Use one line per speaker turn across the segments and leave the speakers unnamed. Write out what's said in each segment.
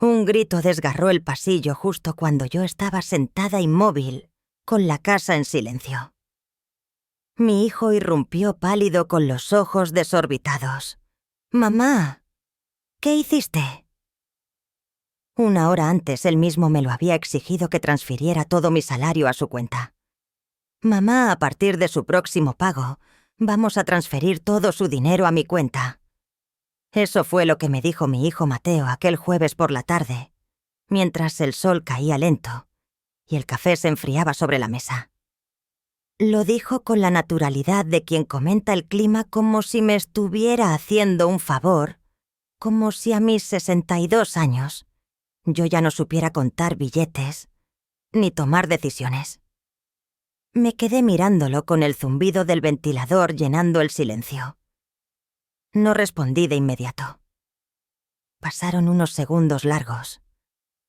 Un grito desgarró el pasillo justo cuando yo estaba sentada inmóvil, con la casa en silencio. Mi hijo irrumpió pálido con los ojos desorbitados. «Mamá, ¿qué hiciste?» Una hora antes él mismo me lo había exigido que transfiriera todo mi salario a su cuenta. «Mamá, a partir de su próximo pago, vamos a transferir todo su dinero a mi cuenta». Eso fue lo que me dijo mi hijo Mateo aquel jueves por la tarde, mientras el sol caía lento y el café se enfriaba sobre la mesa. Lo dijo con la naturalidad de quien comenta el clima como si me estuviera haciendo un favor, como si a mis 62 años yo ya no supiera contar billetes ni tomar decisiones. Me quedé mirándolo con el zumbido del ventilador llenando el silencio. No respondí de inmediato. Pasaron unos segundos largos.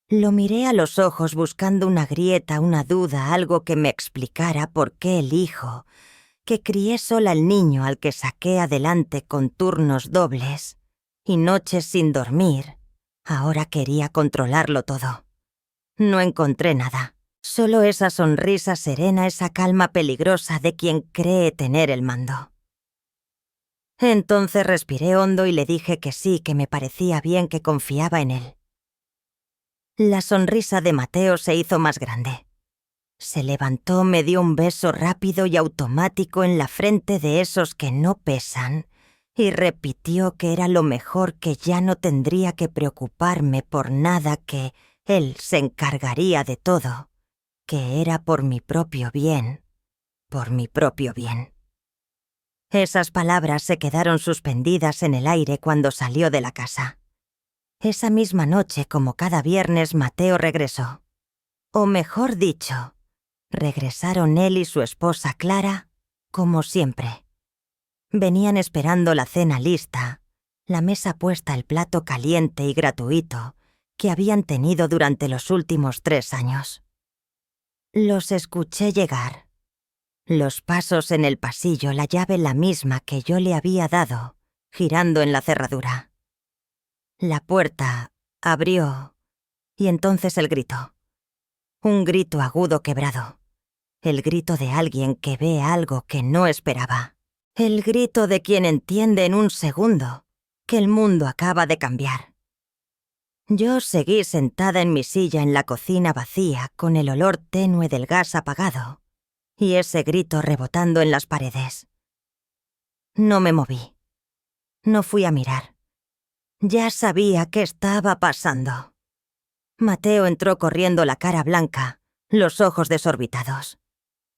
Lo miré a los ojos buscando una grieta, una duda, algo que me explicara por qué el hijo, que crié sola el niño al que saqué adelante con turnos dobles y noches sin dormir, ahora quería controlarlo todo. No encontré nada, solo esa sonrisa serena, esa calma peligrosa de quien cree tener el mando. Entonces respiré hondo y le dije que sí, que me parecía bien, que confiaba en él. La sonrisa de Mateo se hizo más grande. Se levantó, me dio un beso rápido y automático en la frente de esos que no pesan y repitió que era lo mejor, que ya no tendría que preocuparme por nada, que él se encargaría de todo, que era por mi propio bien, por mi propio bien. Esas palabras se quedaron suspendidas en el aire cuando salió de la casa. Esa misma noche, como cada viernes, Mateo regresó. O mejor dicho, regresaron él y su esposa Clara, como siempre. Venían esperando la cena lista, la mesa puesta, el plato caliente y gratuito que habían tenido durante los últimos 3 años. Los escuché llegar. Los pasos en el pasillo, la llave la misma que yo le había dado, girando en la cerradura. La puerta abrió y entonces el grito. Un grito agudo quebrado. El grito de alguien que ve algo que no esperaba. El grito de quien entiende en un segundo que el mundo acaba de cambiar. Yo seguí sentada en mi silla en la cocina vacía, con el olor tenue del gas apagado y ese grito rebotando en las paredes. No me moví. No fui a mirar. Ya sabía qué estaba pasando. Mateo entró corriendo, la cara blanca, los ojos desorbitados.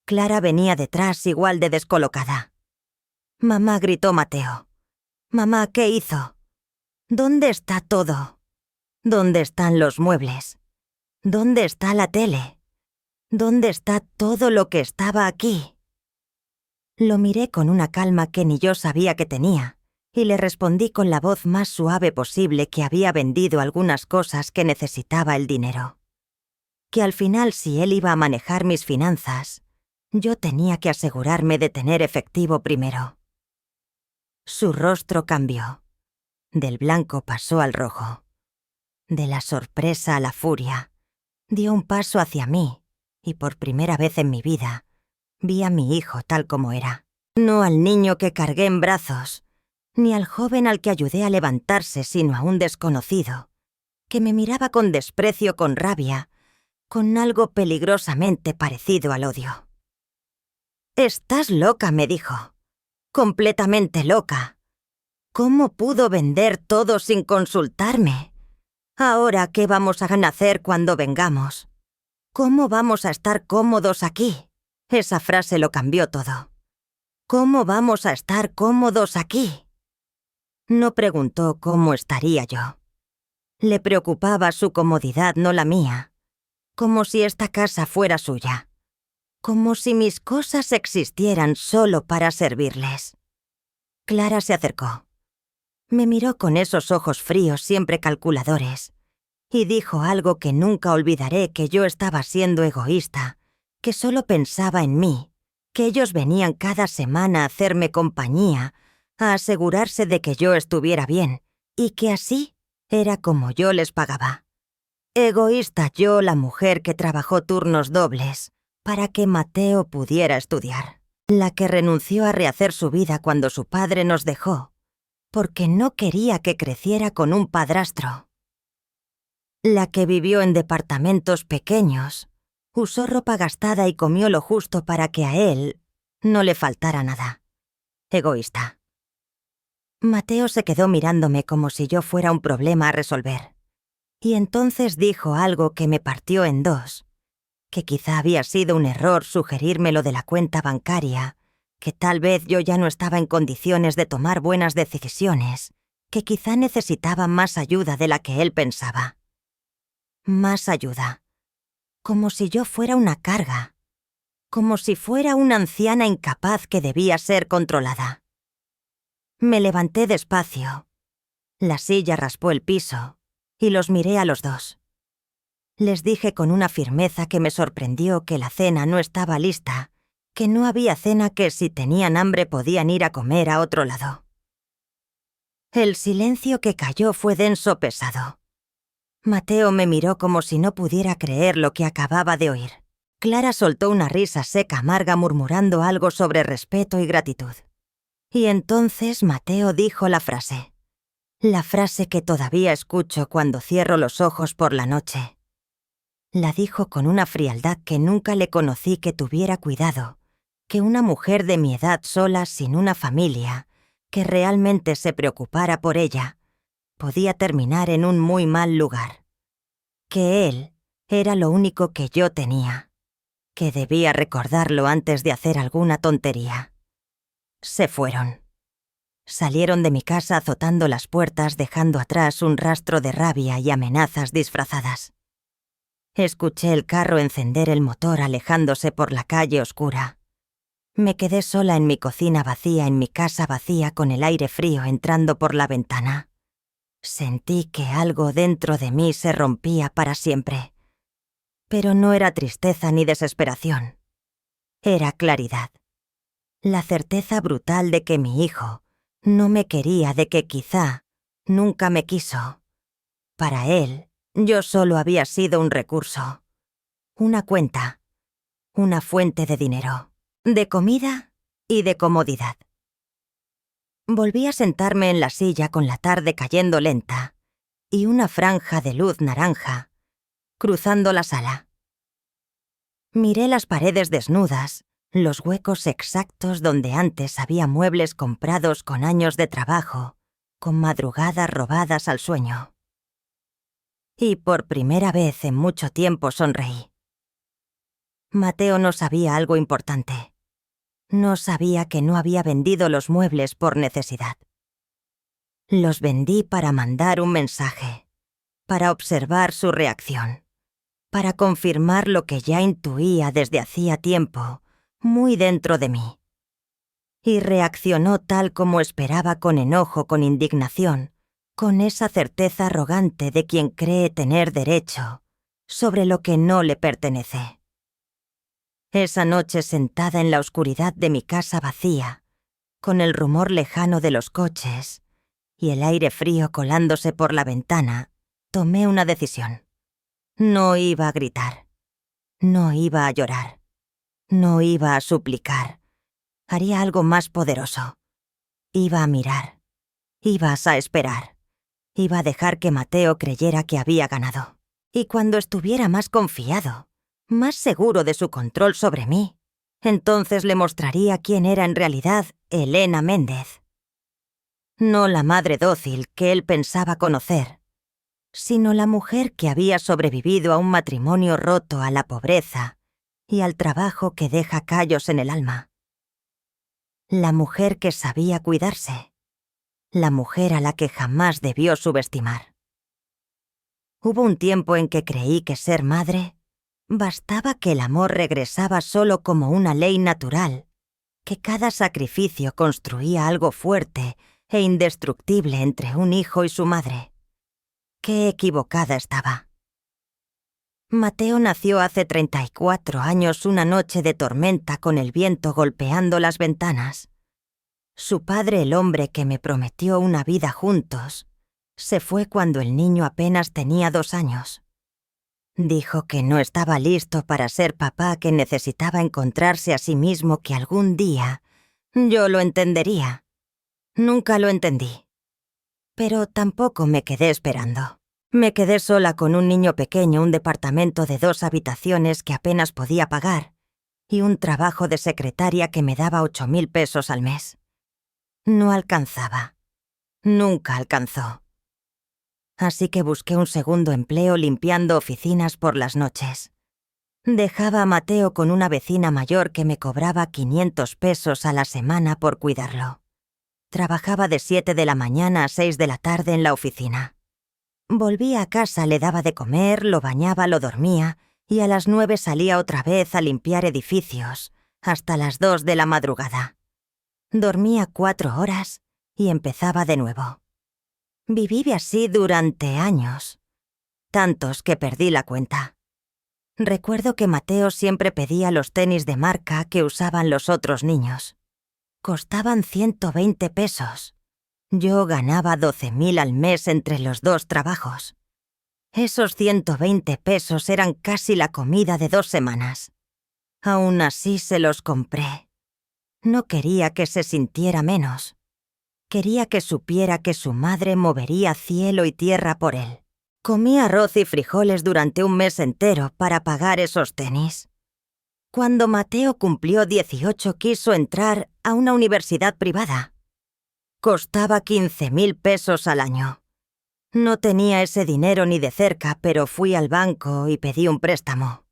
Clara venía detrás igual de descolocada. «Mamá», gritó Mateo. «Mamá, ¿qué hizo? ¿Dónde está todo? ¿Dónde están los muebles? ¿Dónde está la tele? ¿Dónde está todo lo que estaba aquí?» Lo miré con una calma que ni yo sabía que tenía, y le respondí con la voz más suave posible que había vendido algunas cosas, que necesitaba el dinero. Que al final, si él iba a manejar mis finanzas, yo tenía que asegurarme de tener efectivo primero. Su rostro cambió. Del blanco pasó al rojo. De la sorpresa a la furia. Dio un paso hacia mí, y por primera vez en mi vida, vi a mi hijo tal como era. No al niño que cargué en brazos, ni al joven al que ayudé a levantarse, sino a un desconocido, que me miraba con desprecio, con rabia, con algo peligrosamente parecido al odio. «Estás loca», me dijo. «Completamente loca. ¿Cómo pudo vender todo sin consultarme? Ahora, ¿qué vamos a hacer cuando vengamos? ¿Cómo vamos a estar cómodos aquí?» Esa frase lo cambió todo. ¿Cómo vamos a estar cómodos aquí? No preguntó cómo estaría yo. Le preocupaba su comodidad, no la mía. Como si esta casa fuera suya. Como si mis cosas existieran solo para servirles. Clara se acercó. Me miró con esos ojos fríos, siempre calculadores, y dijo algo que nunca olvidaré: que yo estaba siendo egoísta, que solo pensaba en mí, que ellos venían cada semana a hacerme compañía, a asegurarse de que yo estuviera bien, y que así era como yo les pagaba. Egoísta yo, la mujer que trabajó turnos dobles para que Mateo pudiera estudiar. La que renunció a rehacer su vida cuando su padre nos dejó, porque no quería que creciera con un padrastro. La que vivió en departamentos pequeños, usó ropa gastada y comió lo justo para que a él no le faltara nada. Egoísta. Mateo se quedó mirándome como si yo fuera un problema a resolver. Y entonces dijo algo que me partió en dos, que quizá había sido un error sugerirme lo de la cuenta bancaria, que tal vez yo ya no estaba en condiciones de tomar buenas decisiones, que quizá necesitaba más ayuda de la que él pensaba. Más ayuda. Como si yo fuera una carga. Como si fuera una anciana incapaz que debía ser controlada. Me levanté despacio. La silla raspó el piso y los miré a los dos. Les dije con una firmeza que me sorprendió que la cena no estaba lista, que no había cena, que si tenían hambre podían ir a comer a otro lado. El silencio que cayó fue denso, pesado. Mateo me miró como si no pudiera creer lo que acababa de oír. Clara soltó una risa seca, amarga, murmurando algo sobre respeto y gratitud. Y entonces Mateo dijo la frase que todavía escucho cuando cierro los ojos por la noche. La dijo con una frialdad que nunca le conocí que tuviera cuidado, que una mujer de mi edad sola, sin una familia, que realmente se preocupara por ella, podía terminar en un muy mal lugar. Que él era lo único que yo tenía, que debía recordarlo antes de hacer alguna tontería. Se fueron. Salieron de mi casa azotando las puertas, dejando atrás un rastro de rabia y amenazas disfrazadas. Escuché el carro encender el motor alejándose por la calle oscura. Me quedé sola en mi cocina vacía, en mi casa vacía, con el aire frío entrando por la ventana. Sentí que algo dentro de mí se rompía para siempre. Pero no era tristeza ni desesperación. Era claridad. La certeza brutal de que mi hijo no me quería, de que quizá nunca me quiso. Para él, yo solo había sido un recurso. Una cuenta. Una fuente de dinero, de comida y de comodidad. Volví a sentarme en la silla con la tarde cayendo lenta y una franja de luz naranja cruzando la sala. Miré las paredes desnudas, los huecos exactos donde antes había muebles comprados con años de trabajo, con madrugadas robadas al sueño. Y por primera vez en mucho tiempo sonreí. Mateo no sabía algo importante. No sabía que no había vendido los muebles por necesidad. Los vendí para mandar un mensaje, para observar su reacción, para confirmar lo que ya intuía desde hacía tiempo, muy dentro de mí. Y reaccionó tal como esperaba, con enojo, con indignación, con esa certeza arrogante de quien cree tener derecho sobre lo que no le pertenece. Esa noche, sentada en la oscuridad de mi casa vacía, con el rumor lejano de los coches y el aire frío colándose por la ventana, tomé una decisión. No iba a gritar. No iba a llorar. No iba a suplicar. Haría algo más poderoso. Iba a mirar. Ibas a esperar. Iba a dejar que Mateo creyera que había ganado. Y cuando estuviera más confiado, más seguro de su control sobre mí, entonces le mostraría quién era en realidad Elena Méndez. No la madre dócil que él pensaba conocer, sino la mujer que había sobrevivido a un matrimonio roto, a la pobreza y al trabajo que deja callos en el alma. La mujer que sabía cuidarse. La mujer a la que jamás debió subestimar. Hubo un tiempo en que creí que ser madre bastaba, que el amor regresaba solo como una ley natural, que cada sacrificio construía algo fuerte e indestructible entre un hijo y su madre. Qué equivocada estaba. Mateo nació hace 34 años, una noche de tormenta, con el viento golpeando las ventanas. Su padre, el hombre que me prometió una vida juntos, se fue cuando el niño apenas tenía 2 años. Dijo que no estaba listo para ser papá, que necesitaba encontrarse a sí mismo, que algún día yo lo entendería. Nunca lo entendí. Pero tampoco me quedé esperando. Me quedé sola con un niño pequeño, un departamento de 2 habitaciones que apenas podía pagar y un trabajo de secretaria que me daba 8.000 pesos al mes. No alcanzaba. Nunca alcanzó. Así que busqué un segundo empleo limpiando oficinas por las noches. Dejaba a Mateo con una vecina mayor que me cobraba 500 pesos a la semana por cuidarlo. Trabajaba de 7 de la mañana a 6 de la tarde en la oficina. Volvía a casa, le daba de comer, lo bañaba, lo dormía y a las 9 salía otra vez a limpiar edificios, hasta las 2 de la madrugada. Dormía 4 horas y empezaba de nuevo. Viví así durante años, tantos que perdí la cuenta. Recuerdo que Mateo siempre pedía los tenis de marca que usaban los otros niños. Costaban 120 pesos. Yo ganaba 12.000 al mes entre los 2 trabajos. Esos 120 pesos eran casi la comida de 2 semanas. Aún así se los compré. No quería que se sintiera menos. Quería que supiera que su madre movería cielo y tierra por él. Comí arroz y frijoles durante un mes entero para pagar esos tenis. Cuando Mateo cumplió 18 quiso entrar a una universidad privada. Costaba 15.000 pesos al año. No tenía ese dinero ni de cerca, pero fui al banco y pedí un préstamo.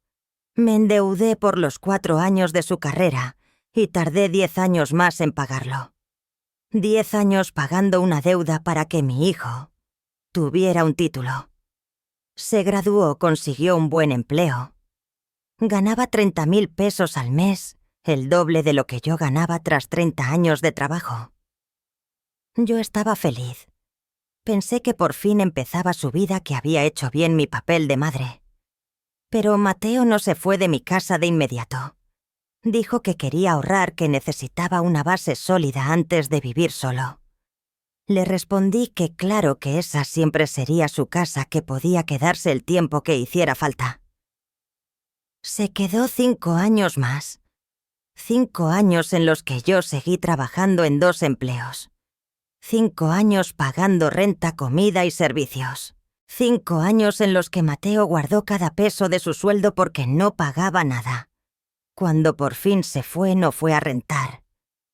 Me endeudé por los 4 años de su carrera y tardé 10 años más en pagarlo. 10 años pagando una deuda para que mi hijo tuviera un título. Se graduó, consiguió un buen empleo. Ganaba 30.000 pesos al mes, el doble de lo que yo ganaba tras 30 años de trabajo. Yo estaba feliz. Pensé que por fin empezaba su vida, que había hecho bien mi papel de madre. Pero Mateo no se fue de mi casa de inmediato. Dijo que quería ahorrar, que necesitaba una base sólida antes de vivir solo. Le respondí que claro que esa siempre sería su casa, que podía quedarse el tiempo que hiciera falta. Se quedó 5 años más. 5 años en los que yo seguí trabajando en 2 empleos. 5 años pagando renta, comida y servicios. 5 años en los que Mateo guardó cada peso de su sueldo porque no pagaba nada. Cuando por fin se fue, no fue a rentar.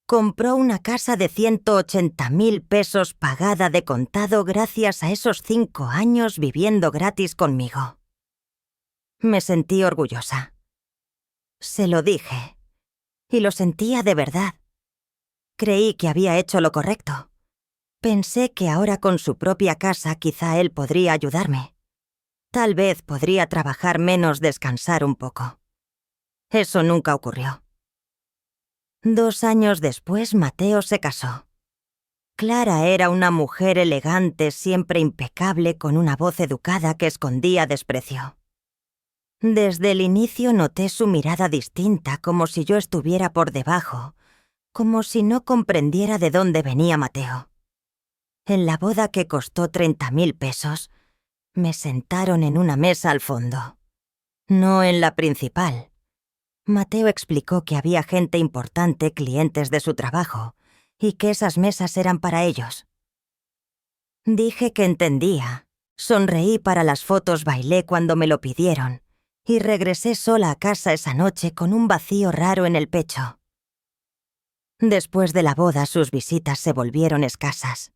Compró una casa de 180.000 pesos pagada de contado gracias a esos 5 años viviendo gratis conmigo. Me sentí orgullosa. Se lo dije. Y lo sentía de verdad. Creí que había hecho lo correcto. Pensé que ahora con su propia casa quizá él podría ayudarme. Tal vez podría trabajar menos, descansar un poco. Eso nunca ocurrió. 2 años después, Mateo se casó. Clara era una mujer elegante, siempre impecable, con una voz educada que escondía desprecio. Desde el inicio noté su mirada distinta, como si yo estuviera por debajo, como si no comprendiera de dónde venía Mateo. En la boda, que costó 30.000 pesos, me sentaron en una mesa al fondo, no en la principal. Mateo explicó que había gente importante, clientes de su trabajo, y que esas mesas eran para ellos. Dije que entendía, sonreí para las fotos, bailé cuando me lo pidieron, y regresé sola a casa esa noche con un vacío raro en el pecho. Después de la boda, sus visitas se volvieron escasas.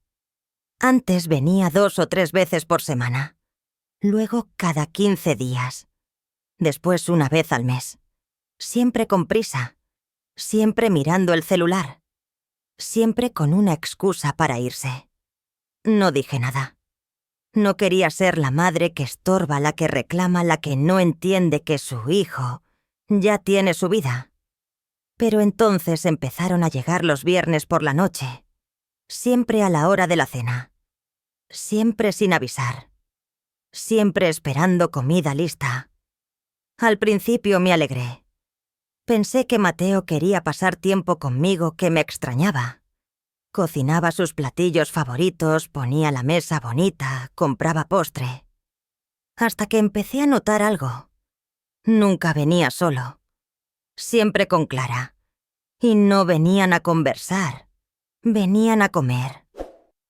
Antes venía 2 o 3 veces por semana, luego cada 15 días, después una vez al mes. Siempre con prisa, siempre mirando el celular, siempre con una excusa para irse. No dije nada. No quería ser la madre que estorba, la que reclama, la que no entiende que su hijo ya tiene su vida. Pero entonces empezaron a llegar los viernes por la noche, siempre a la hora de la cena, siempre sin avisar, siempre esperando comida lista. Al principio me alegré. Pensé que Mateo quería pasar tiempo conmigo, que me extrañaba. Cocinaba sus platillos favoritos, ponía la mesa bonita, compraba postre. hasta que empecé a notar algo. Nunca venía solo. Siempre con Clara. Y no venían a conversar. Venían a comer.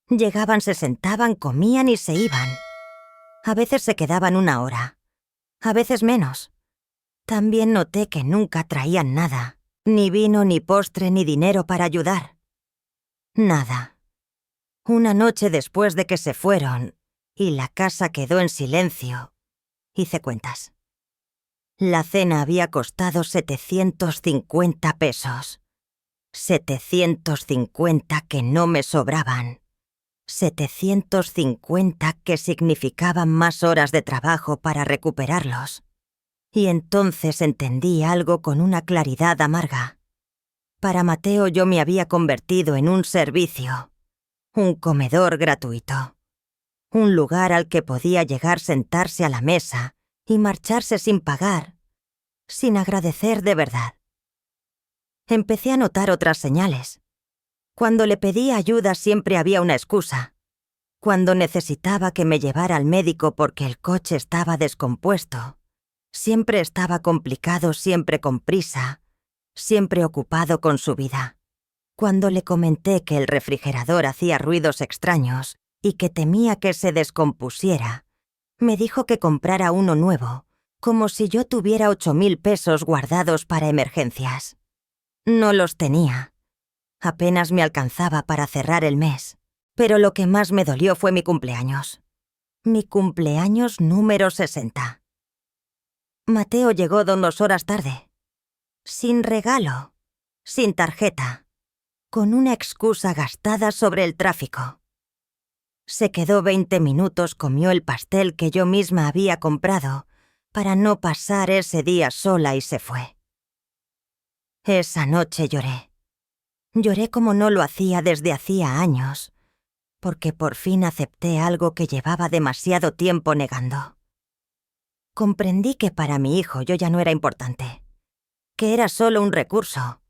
Llegaban, se sentaban, comían y se iban. A veces se quedaban 1 hora. A veces menos. También noté que nunca traían nada. Ni vino, ni postre, ni dinero para ayudar. Nada. Una noche después de que se fueron y la casa quedó en silencio, hice cuentas. La cena había costado 750 pesos. 750 que no me sobraban. 750 que significaban más horas de trabajo para recuperarlos. Y entonces entendí algo con una claridad amarga. Para Mateo yo me había convertido en un servicio, un comedor gratuito, un lugar al que podía llegar, sentarse a la mesa y marcharse sin pagar, sin agradecer de verdad. Empecé a notar otras señales. Cuando le pedía ayuda siempre había una excusa. Cuando necesitaba que me llevara al médico porque el coche estaba descompuesto, siempre estaba complicado, siempre con prisa, siempre ocupado con su vida. Cuando le comenté que el refrigerador hacía ruidos extraños y que temía que se descompusiera, me dijo que comprara uno nuevo, como si yo tuviera 8.000 pesos guardados para emergencias. No los tenía. Apenas me alcanzaba para cerrar el mes, pero lo que más me dolió fue mi cumpleaños. Mi cumpleaños número 60. Mateo llegó 2 horas tarde. Sin regalo, sin tarjeta, con una excusa gastada sobre el tráfico. Se quedó 20 minutos, comió el pastel que yo misma había comprado para no pasar ese día sola y se fue. Esa noche lloré. Lloré como no lo hacía desde hacía años, porque por fin acepté algo que llevaba demasiado tiempo negando. Comprendí que para mi hijo yo ya no era importante, que era solo un recurso,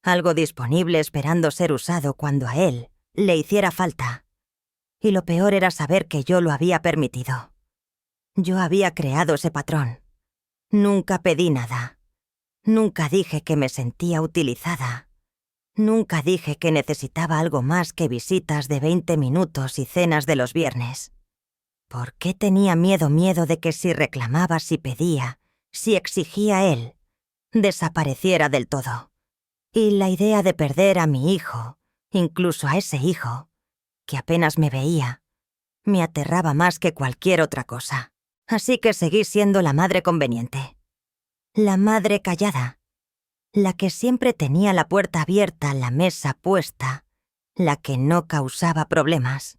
algo disponible esperando ser usado cuando a él le hiciera falta. Y lo peor era saber que yo lo había permitido. Yo había creado ese patrón. Nunca pedí nada. Nunca dije que me sentía utilizada. Nunca dije que necesitaba algo más que visitas de 20 minutos y cenas de los viernes. ¿Por qué tenía miedo de que si reclamaba, si pedía, si exigía él, desapareciera del todo? Y la idea de perder a mi hijo, incluso a ese hijo, que apenas me veía, me aterraba más que cualquier otra cosa. Así que seguí siendo la madre conveniente. La madre callada. La que siempre tenía la puerta abierta, la mesa puesta, la que no causaba problemas.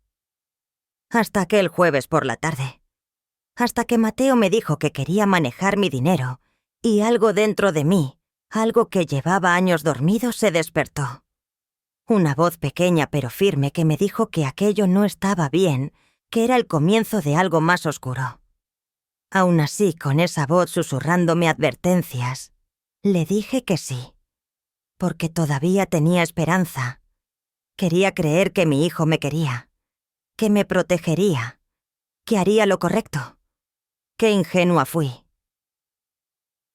Hasta aquel jueves por la tarde. Hasta que Mateo me dijo que quería manejar mi dinero, y algo dentro de mí, algo que llevaba años dormido, se despertó. Una voz pequeña pero firme que me dijo que aquello no estaba bien, que era el comienzo de algo más oscuro. Aún así, con esa voz susurrándome advertencias, le dije que sí, porque todavía tenía esperanza. Quería creer que mi hijo me quería, que me protegería, que haría lo correcto. Qué ingenua fui.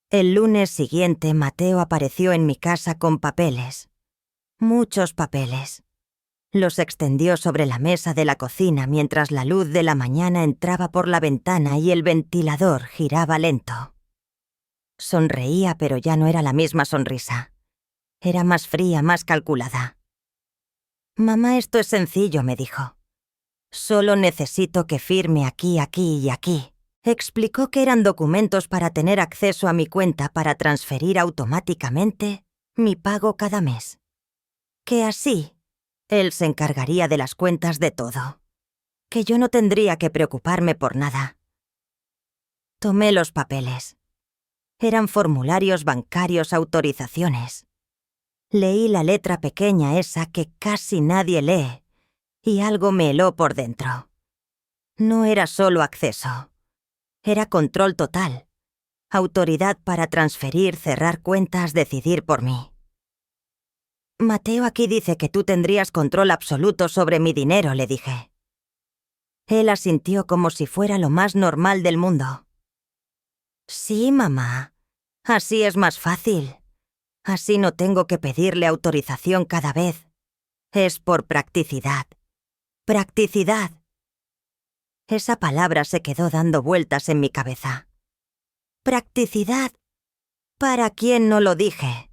El lunes siguiente, Mateo apareció en mi casa con papeles. Muchos papeles. Los extendió sobre la mesa de la cocina mientras la luz de la mañana entraba por la ventana y el ventilador giraba lento. Sonreía, pero ya no era la misma sonrisa. Era más fría, más calculada. «Mamá, esto es sencillo», me dijo. «Solo necesito que firme aquí, aquí y aquí». Explicó que eran documentos para tener acceso a mi cuenta para transferir automáticamente mi pago cada mes. Que así, él se encargaría de las cuentas de todo. Que yo no tendría que preocuparme por nada. Tomé los papeles. Eran formularios bancarios, autorizaciones. Leí la letra pequeña esa que casi nadie lee, y algo me heló por dentro. No era solo acceso. Era control total. Autoridad para transferir, cerrar cuentas, decidir por mí. «Mateo aquí dice que tú tendrías control absoluto sobre mi dinero», le dije. Él asintió como si fuera lo más normal del mundo. Sí, mamá. Así es más fácil. Así no tengo que pedirle autorización cada vez. Es por practicidad. Practicidad. Esa palabra se quedó dando vueltas en mi cabeza. Practicidad. ¿Para quién no lo dije?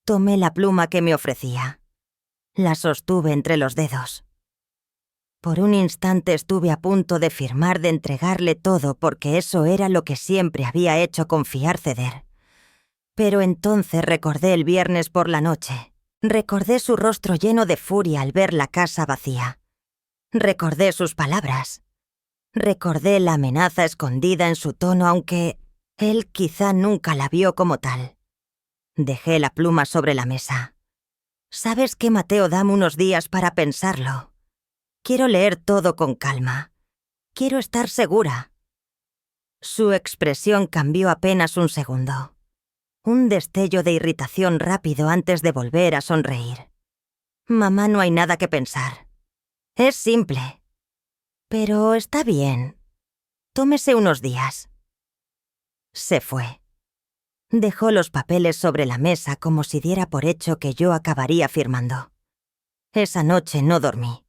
Tomé la pluma que me ofrecía. La sostuve entre los dedos. Por un instante estuve a punto de firmar de entregarle todo porque eso era lo que siempre había hecho confiar ceder. Pero entonces recordé el viernes por la noche. Recordé su rostro lleno de furia al ver la casa vacía. Recordé sus palabras. Recordé la amenaza escondida en su tono, aunque él quizá nunca la vio como tal. Dejé la pluma sobre la mesa. ¿Sabes qué, Mateo? Dame unos días para pensarlo. Quiero leer todo con calma. Quiero estar segura. Su expresión cambió apenas un segundo. Un destello de irritación rápido antes de volver a sonreír. Mamá, no hay nada que pensar. Es simple. Pero está bien. Tómese unos días. Se fue. Dejó los papeles sobre la mesa como si diera por hecho que yo acabaría firmando. Esa noche no dormí.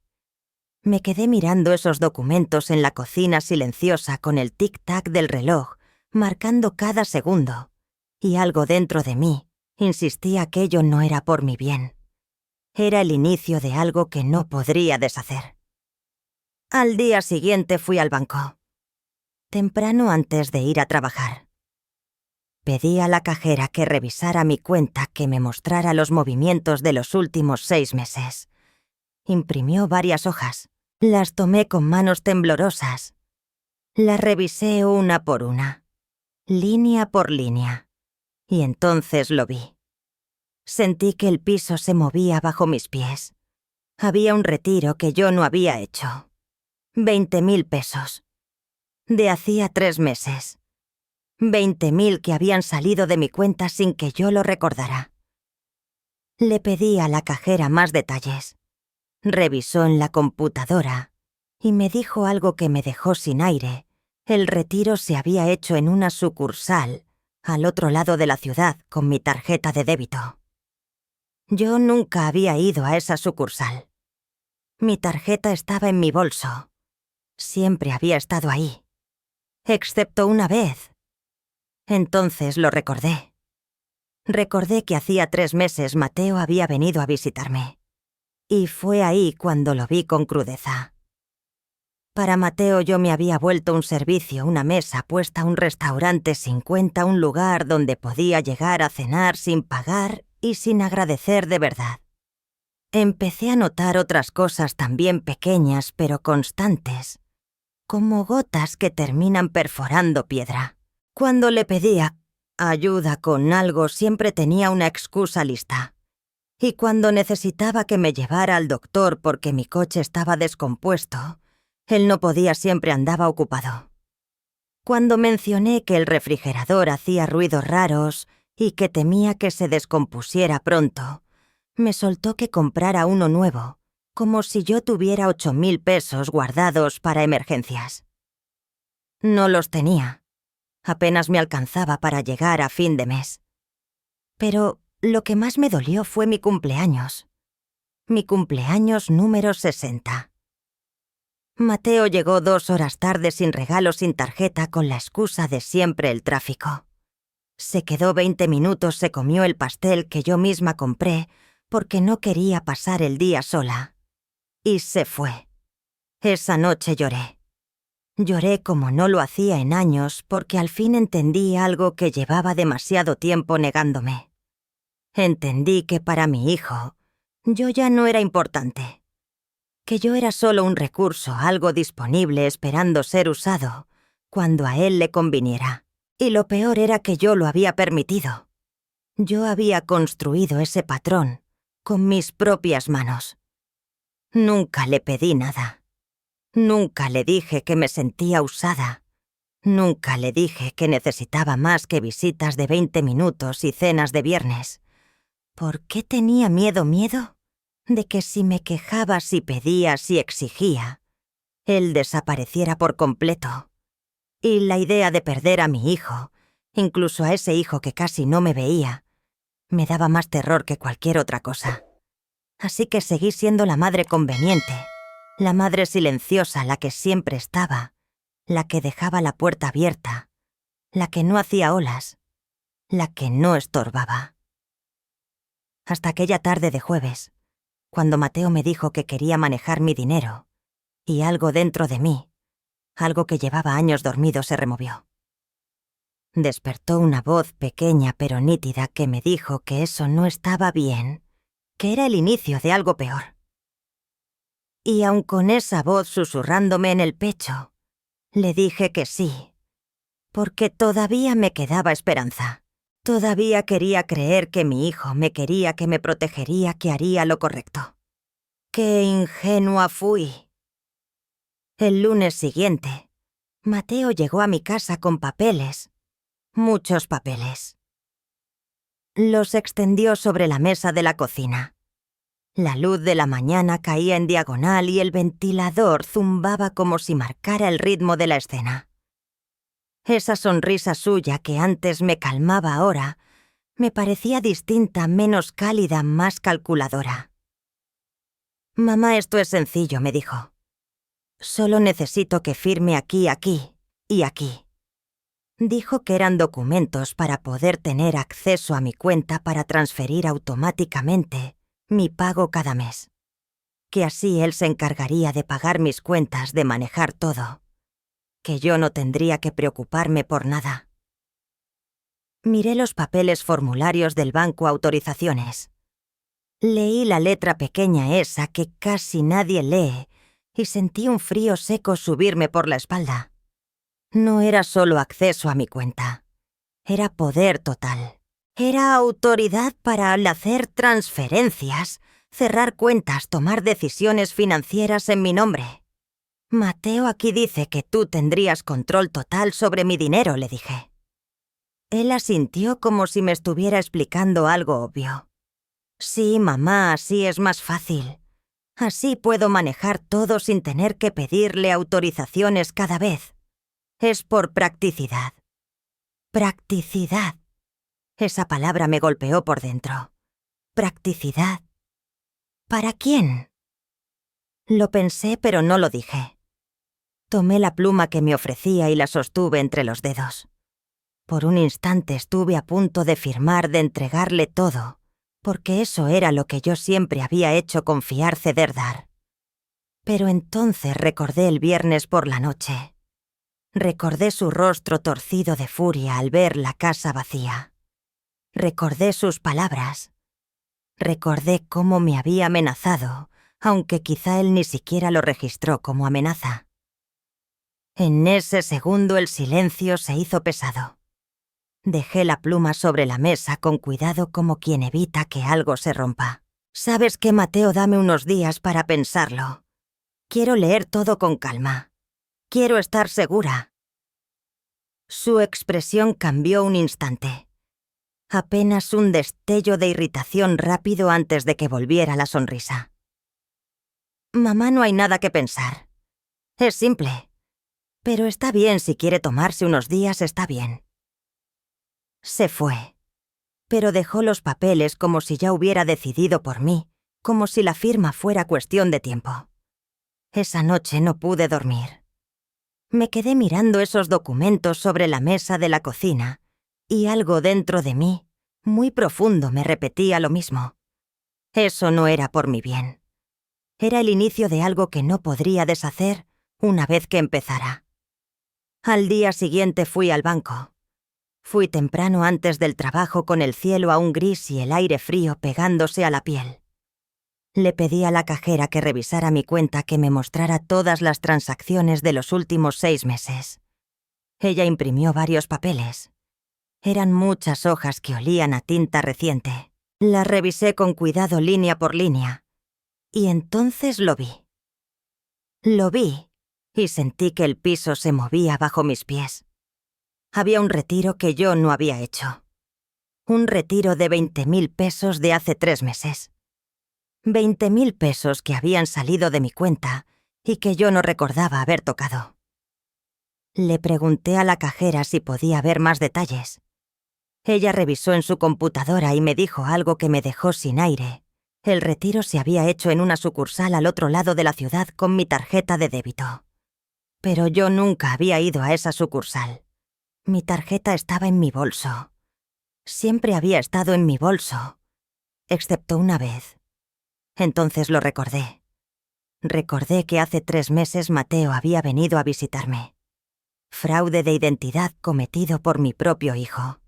Me quedé mirando esos documentos en la cocina silenciosa con el tic-tac del reloj, marcando cada segundo, y algo dentro de mí insistía que aquello no era por mi bien. Era el inicio de algo que no podría deshacer. Al día siguiente fui al banco. Temprano antes de ir a trabajar. Pedí a la cajera que revisara mi cuenta, que me mostrara los movimientos de los últimos 6 meses. Imprimió varias hojas. Las tomé con manos temblorosas. Las revisé una por una, línea por línea. Y entonces lo vi. Sentí que el piso se movía bajo mis pies. Había un retiro que yo no había hecho. 20.000 pesos. De hacía 3 meses. 20.000 que habían salido de mi cuenta sin que yo lo recordara. Le pedí a la cajera más detalles. Revisó en la computadora y me dijo algo que me dejó sin aire. El retiro se había hecho en una sucursal, al otro lado de la ciudad, con mi tarjeta de débito. Yo nunca había ido a esa sucursal. Mi tarjeta estaba en mi bolso. Siempre había estado ahí. Excepto una vez. Entonces lo recordé. Recordé que hacía 3 meses Mateo había venido a visitarme. Y fue ahí cuando lo vi con crudeza. Para Mateo yo me había vuelto un servicio, una mesa puesta, un restaurante sin cuenta, un lugar donde podía llegar a cenar sin pagar y sin agradecer de verdad. Empecé a notar otras cosas también pequeñas pero constantes, como gotas que terminan perforando piedra. Cuando le pedía ayuda con algo siempre tenía una excusa lista. Y cuando necesitaba que me llevara al doctor porque mi coche estaba descompuesto, él no podía, siempre andaba ocupado. Cuando mencioné que el refrigerador hacía ruidos raros y que temía que se descompusiera pronto, me soltó que comprara uno nuevo, como si yo tuviera 8.000 pesos guardados para emergencias. No los tenía. Apenas me alcanzaba para llegar a fin de mes. Pero lo que más me dolió fue mi cumpleaños. Mi cumpleaños número 60. Mateo llegó 2 horas tarde sin regalo, sin tarjeta, con la excusa de siempre el tráfico. Se quedó 20 minutos, se comió el pastel que yo misma compré porque no quería pasar el día sola. Y se fue. Esa noche lloré. Lloré como no lo hacía en años porque al fin entendí algo que llevaba demasiado tiempo negándome. Entendí que para mi hijo, yo ya no era importante. Que yo era solo un recurso, algo disponible esperando ser usado, cuando a él le conviniera. Y lo peor era que yo lo había permitido. Yo había construido ese patrón, con mis propias manos. Nunca le pedí nada. Nunca le dije que me sentía usada. Nunca le dije que necesitaba más que visitas de 20 minutos y cenas de viernes. ¿Por qué tenía miedo? De que si me quejaba, si pedía, si exigía, él desapareciera por completo. Y la idea de perder a mi hijo, incluso a ese hijo que casi no me veía, me daba más terror que cualquier otra cosa. Así que seguí siendo la madre conveniente, la madre silenciosa, la que siempre estaba, la que dejaba la puerta abierta, la que no hacía olas, la que no estorbaba. Hasta aquella tarde de jueves, cuando Mateo me dijo que quería manejar mi dinero, y algo dentro de mí, algo que llevaba años dormido, se removió. Despertó una voz pequeña pero nítida que me dijo que eso no estaba bien, que era el inicio de algo peor. Y aun con esa voz susurrándome en el pecho, le dije que sí, porque todavía me quedaba esperanza. Todavía quería creer que mi hijo me quería, que me protegería, que haría lo correcto. ¡Qué ingenua fui! El lunes siguiente, Mateo llegó a mi casa con papeles, muchos papeles. Los extendió sobre la mesa de la cocina. La luz de la mañana caía en diagonal y el ventilador zumbaba como si marcara el ritmo de la escena. Esa sonrisa suya que antes me calmaba ahora, me parecía distinta, menos cálida, más calculadora. «Mamá, esto es sencillo», me dijo. «Solo necesito que firme aquí, aquí y aquí». Dijo que eran documentos para poder tener acceso a mi cuenta para transferir automáticamente mi pago cada mes. Que así él se encargaría de pagar mis cuentas, de manejar todo. Que yo no tendría que preocuparme por nada. Miré los papeles formularios del banco autorizaciones. Leí la letra pequeña esa que casi nadie lee y sentí un frío seco subirme por la espalda. No era solo acceso a mi cuenta. Era poder total. Era autoridad para al hacer transferencias, cerrar cuentas, tomar decisiones financieras en mi nombre. «Mateo aquí dice que tú tendrías control total sobre mi dinero», le dije. Él asintió como si me estuviera explicando algo obvio. «Sí, mamá, así es más fácil. Así puedo manejar todo sin tener que pedirle autorizaciones cada vez. Es por practicidad». Practicidad. Esa palabra me golpeó por dentro. Practicidad. ¿Para quién? Lo pensé, pero no lo dije. Tomé la pluma que me ofrecía y la sostuve entre los dedos. Por un instante estuve a punto de firmar, de entregarle todo, porque eso era lo que yo siempre había hecho: confiar, ceder, dar. Pero entonces recordé el viernes por la noche. Recordé su rostro torcido de furia al ver la casa vacía. Recordé sus palabras. Recordé cómo me había amenazado, aunque quizá él ni siquiera lo registró como amenaza. En ese segundo el silencio se hizo pesado. Dejé la pluma sobre la mesa con cuidado, como quien evita que algo se rompa. «¿Sabes qué, Mateo? Dame unos días para pensarlo. Quiero leer todo con calma. Quiero estar segura». Su expresión cambió un instante. Apenas un destello de irritación rápido antes de que volviera la sonrisa. «Mamá, no hay nada que pensar. Es simple. Pero está bien, si quiere tomarse unos días, está bien». Se fue, pero dejó los papeles como si ya hubiera decidido por mí, como si la firma fuera cuestión de tiempo. Esa noche no pude dormir. Me quedé mirando esos documentos sobre la mesa de la cocina, y algo dentro de mí, muy profundo, me repetía lo mismo. Eso no era por mi bien. Era el inicio de algo que no podría deshacer una vez que empezara. Al día siguiente fui al banco. Fui temprano antes del trabajo, con el cielo aún gris y el aire frío pegándose a la piel. Le pedí a la cajera que revisara mi cuenta, que me mostrara todas las transacciones de los últimos 6 meses. Ella imprimió varios papeles. Eran muchas hojas que olían a tinta reciente. Las revisé con cuidado línea por línea. Y entonces lo vi. Lo vi y sentí que el piso se movía bajo mis pies. Había un retiro que yo no había hecho. Un retiro de 20.000 pesos de hace 3 meses. 20.000 pesos que habían salido de mi cuenta y que yo no recordaba haber tocado. Le pregunté a la cajera si podía ver más detalles. Ella revisó en su computadora y me dijo algo que me dejó sin aire. El retiro se había hecho en una sucursal al otro lado de la ciudad con mi tarjeta de débito. Pero yo nunca había ido a esa sucursal. Mi tarjeta estaba en mi bolso. Siempre había estado en mi bolso, excepto una vez. Entonces lo recordé. Recordé que hace 3 meses Mateo había venido a visitarme. Fraude de identidad cometido por mi propio hijo.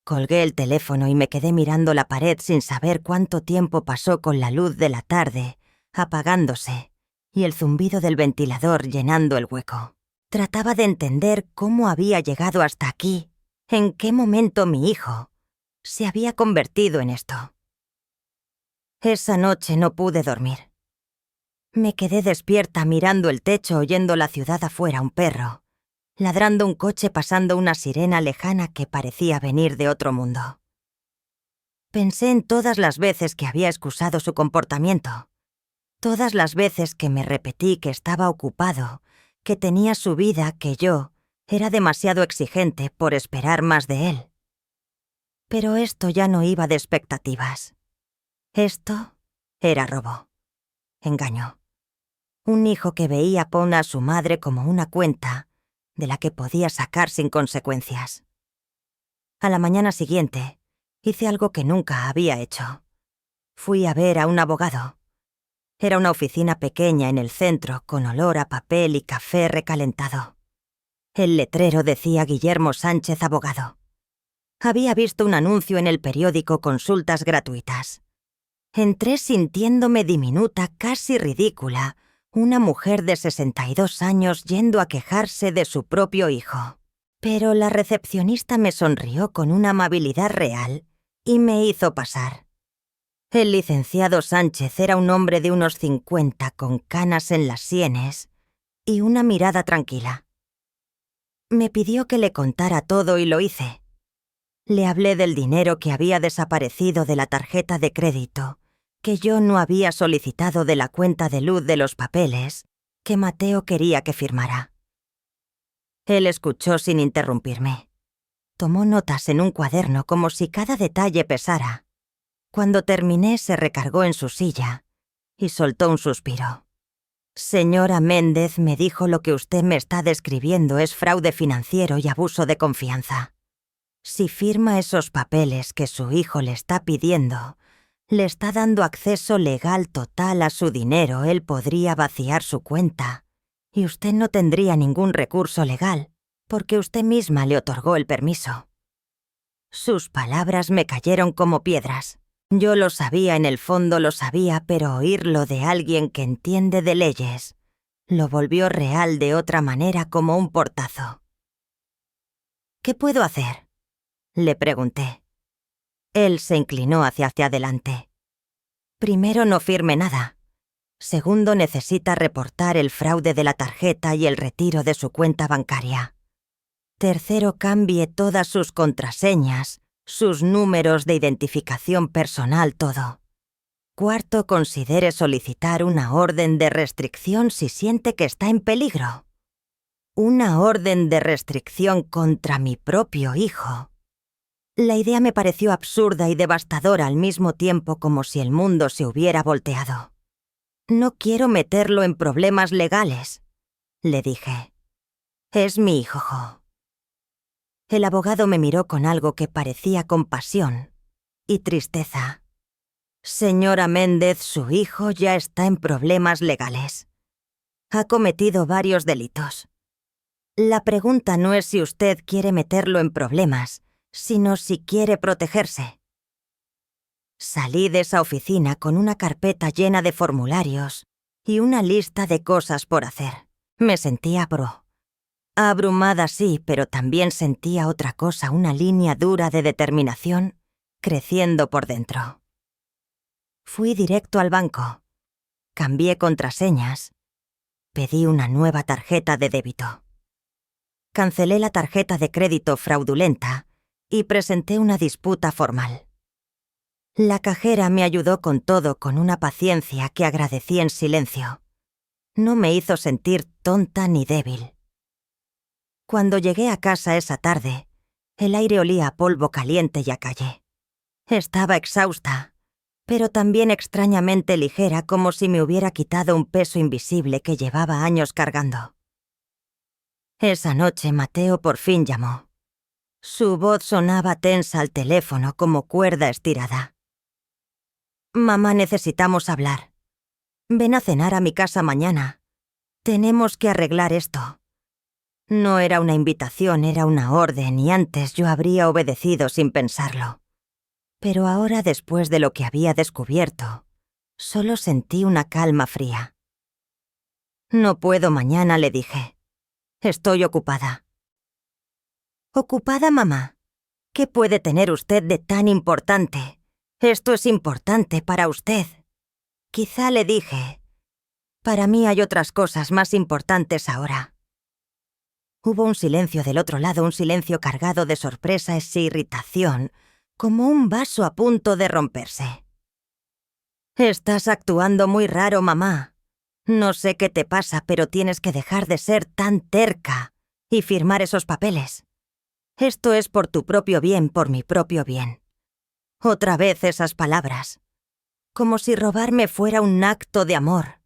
Colgué el teléfono y me quedé mirando la pared sin saber cuánto tiempo pasó con la luz de la tarde apagándose y el zumbido del ventilador llenando el hueco. Trataba de entender cómo había llegado hasta aquí, en qué momento mi hijo se había convertido en esto. Esa noche no pude dormir. Me quedé despierta mirando el techo oyendo la ciudad afuera un perro, ladrando un coche pasando una sirena lejana que parecía venir de otro mundo. Pensé en todas las veces que había excusado su comportamiento, todas las veces que me repetí que estaba ocupado, que tenía su vida, que yo era demasiado exigente por esperar más de él. Pero esto ya no iba de expectativas. Esto era robo, engaño. Un hijo que veía a su madre como una cuenta de la que podía sacar sin consecuencias. A la mañana siguiente, hice algo que nunca había hecho. Fui a ver a un abogado. Era una oficina pequeña en el centro, con olor a papel y café recalentado. El letrero decía Guillermo Sánchez, abogado. Había visto un anuncio en el periódico consultas gratuitas. Entré sintiéndome diminuta, casi ridícula, una mujer de 62 años yendo a quejarse de su propio hijo. Pero la recepcionista me sonrió con una amabilidad real y me hizo pasar. El licenciado Sánchez era un hombre de unos 50 con canas en las sienes y una mirada tranquila. Me pidió que le contara todo y lo hice. Le hablé del dinero que había desaparecido de la tarjeta de crédito, que yo no había solicitado de la cuenta de luz de los papeles, que Mateo quería que firmara. Él escuchó sin interrumpirme. Tomó notas en un cuaderno como si cada detalle pesara. Cuando terminé se recargó en su silla y soltó un suspiro. Señora Méndez, me dijo, lo que usted me está describiendo es fraude financiero y abuso de confianza. Si firma esos papeles que su hijo le está pidiendo, le está dando acceso legal total a su dinero. Él podría vaciar su cuenta y usted no tendría ningún recurso legal porque usted misma le otorgó el permiso. Sus palabras me cayeron como piedras. Yo lo sabía, en el fondo lo sabía, pero oírlo de alguien que entiende de leyes lo volvió real de otra manera, como un portazo. ¿Qué puedo hacer?, le pregunté. Él se inclinó hacia adelante. Primero, no firme nada. Segundo, necesita reportar el fraude de la tarjeta y el retiro de su cuenta bancaria. Tercero, cambie todas sus contraseñas, sus números de identificación personal, todo. Cuarto, considere solicitar una orden de restricción si siente que está en peligro. Una orden de restricción contra mi propio hijo. La idea me pareció absurda y devastadora al mismo tiempo, como si el mundo se hubiera volteado. No quiero meterlo en problemas legales, le dije. Es mi hijo. El abogado me miró con algo que parecía compasión y tristeza. Señora Méndez, su hijo ya está en problemas legales. Ha cometido varios delitos. La pregunta no es si usted quiere meterlo en problemas, sino si quiere protegerse. Salí de esa oficina con una carpeta llena de formularios y una lista de cosas por hacer. Me sentía abrumada, sí, pero también sentía otra cosa, una línea dura de determinación creciendo por dentro. Fui directo al banco. Cambié contraseñas. Pedí una nueva tarjeta de débito. Cancelé la tarjeta de crédito fraudulenta y presenté una disputa formal. La cajera me ayudó con todo con una paciencia que agradecí en silencio. No me hizo sentir tonta ni débil. Cuando llegué a casa esa tarde, el aire olía a polvo caliente y a calle. Estaba exhausta, pero también extrañamente ligera, como si me hubiera quitado un peso invisible que llevaba años cargando. Esa noche Mateo por fin llamó. Su voz sonaba tensa al teléfono como cuerda estirada. «Mamá, necesitamos hablar. Ven a cenar a mi casa mañana. Tenemos que arreglar esto». No era una invitación, era una orden, y antes yo habría obedecido sin pensarlo. Pero ahora, después de lo que había descubierto, solo sentí una calma fría. «No puedo mañana», le dije. «Estoy ocupada». «¿Ocupada, mamá? ¿Qué puede tener usted de tan importante? Esto es importante para usted». Quizá le dije, «Para mí hay otras cosas más importantes ahora». Hubo un silencio del otro lado, un silencio cargado de sorpresa e irritación, como un vaso a punto de romperse. «Estás actuando muy raro, mamá. No sé qué te pasa, pero tienes que dejar de ser tan terca y firmar esos papeles. Esto es por tu propio bien, por mi propio bien». Otra vez esas palabras. Como si robarme fuera un acto de amor.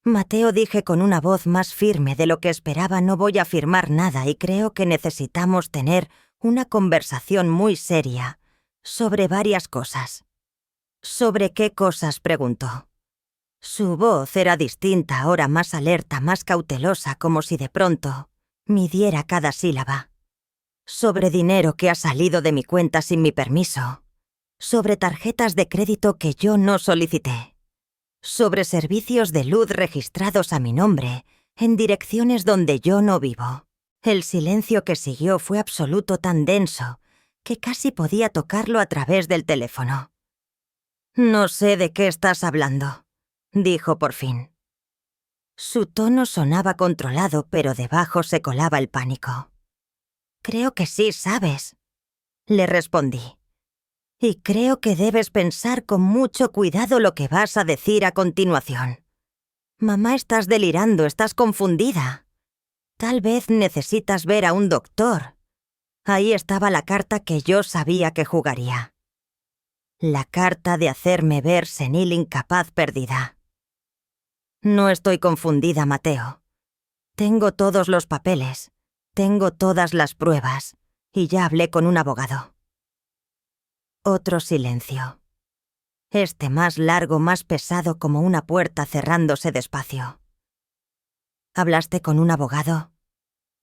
«Mateo», dije con una voz más firme de lo que esperaba, «no voy a firmar nada y creo que necesitamos tener una conversación muy seria sobre varias cosas». «¿Sobre qué cosas?», preguntó. Su voz era distinta, ahora más alerta, más cautelosa, como si de pronto midiera cada sílaba. «Sobre dinero que ha salido de mi cuenta sin mi permiso. Sobre tarjetas de crédito que yo no solicité. Sobre servicios de luz registrados a mi nombre en direcciones donde yo no vivo». El silencio que siguió fue absoluto, tan denso que casi podía tocarlo a través del teléfono. «No sé de qué estás hablando», dijo por fin. Su tono sonaba controlado, pero debajo se colaba el pánico. «Creo que sí sabes», le respondí. «Y creo que debes pensar con mucho cuidado lo que vas a decir a continuación. Mamá, estás delirando, estás confundida. Tal vez necesitas ver a un doctor». Ahí estaba la carta que yo sabía que jugaría. La carta de hacerme ver senil, incapaz, perdida. «No estoy confundida, Mateo. Tengo todos los papeles, tengo todas las pruebas, y ya hablé con un abogado». Otro silencio. Este más largo, más pesado, como una puerta cerrándose despacio. «¿Hablaste con un abogado?»,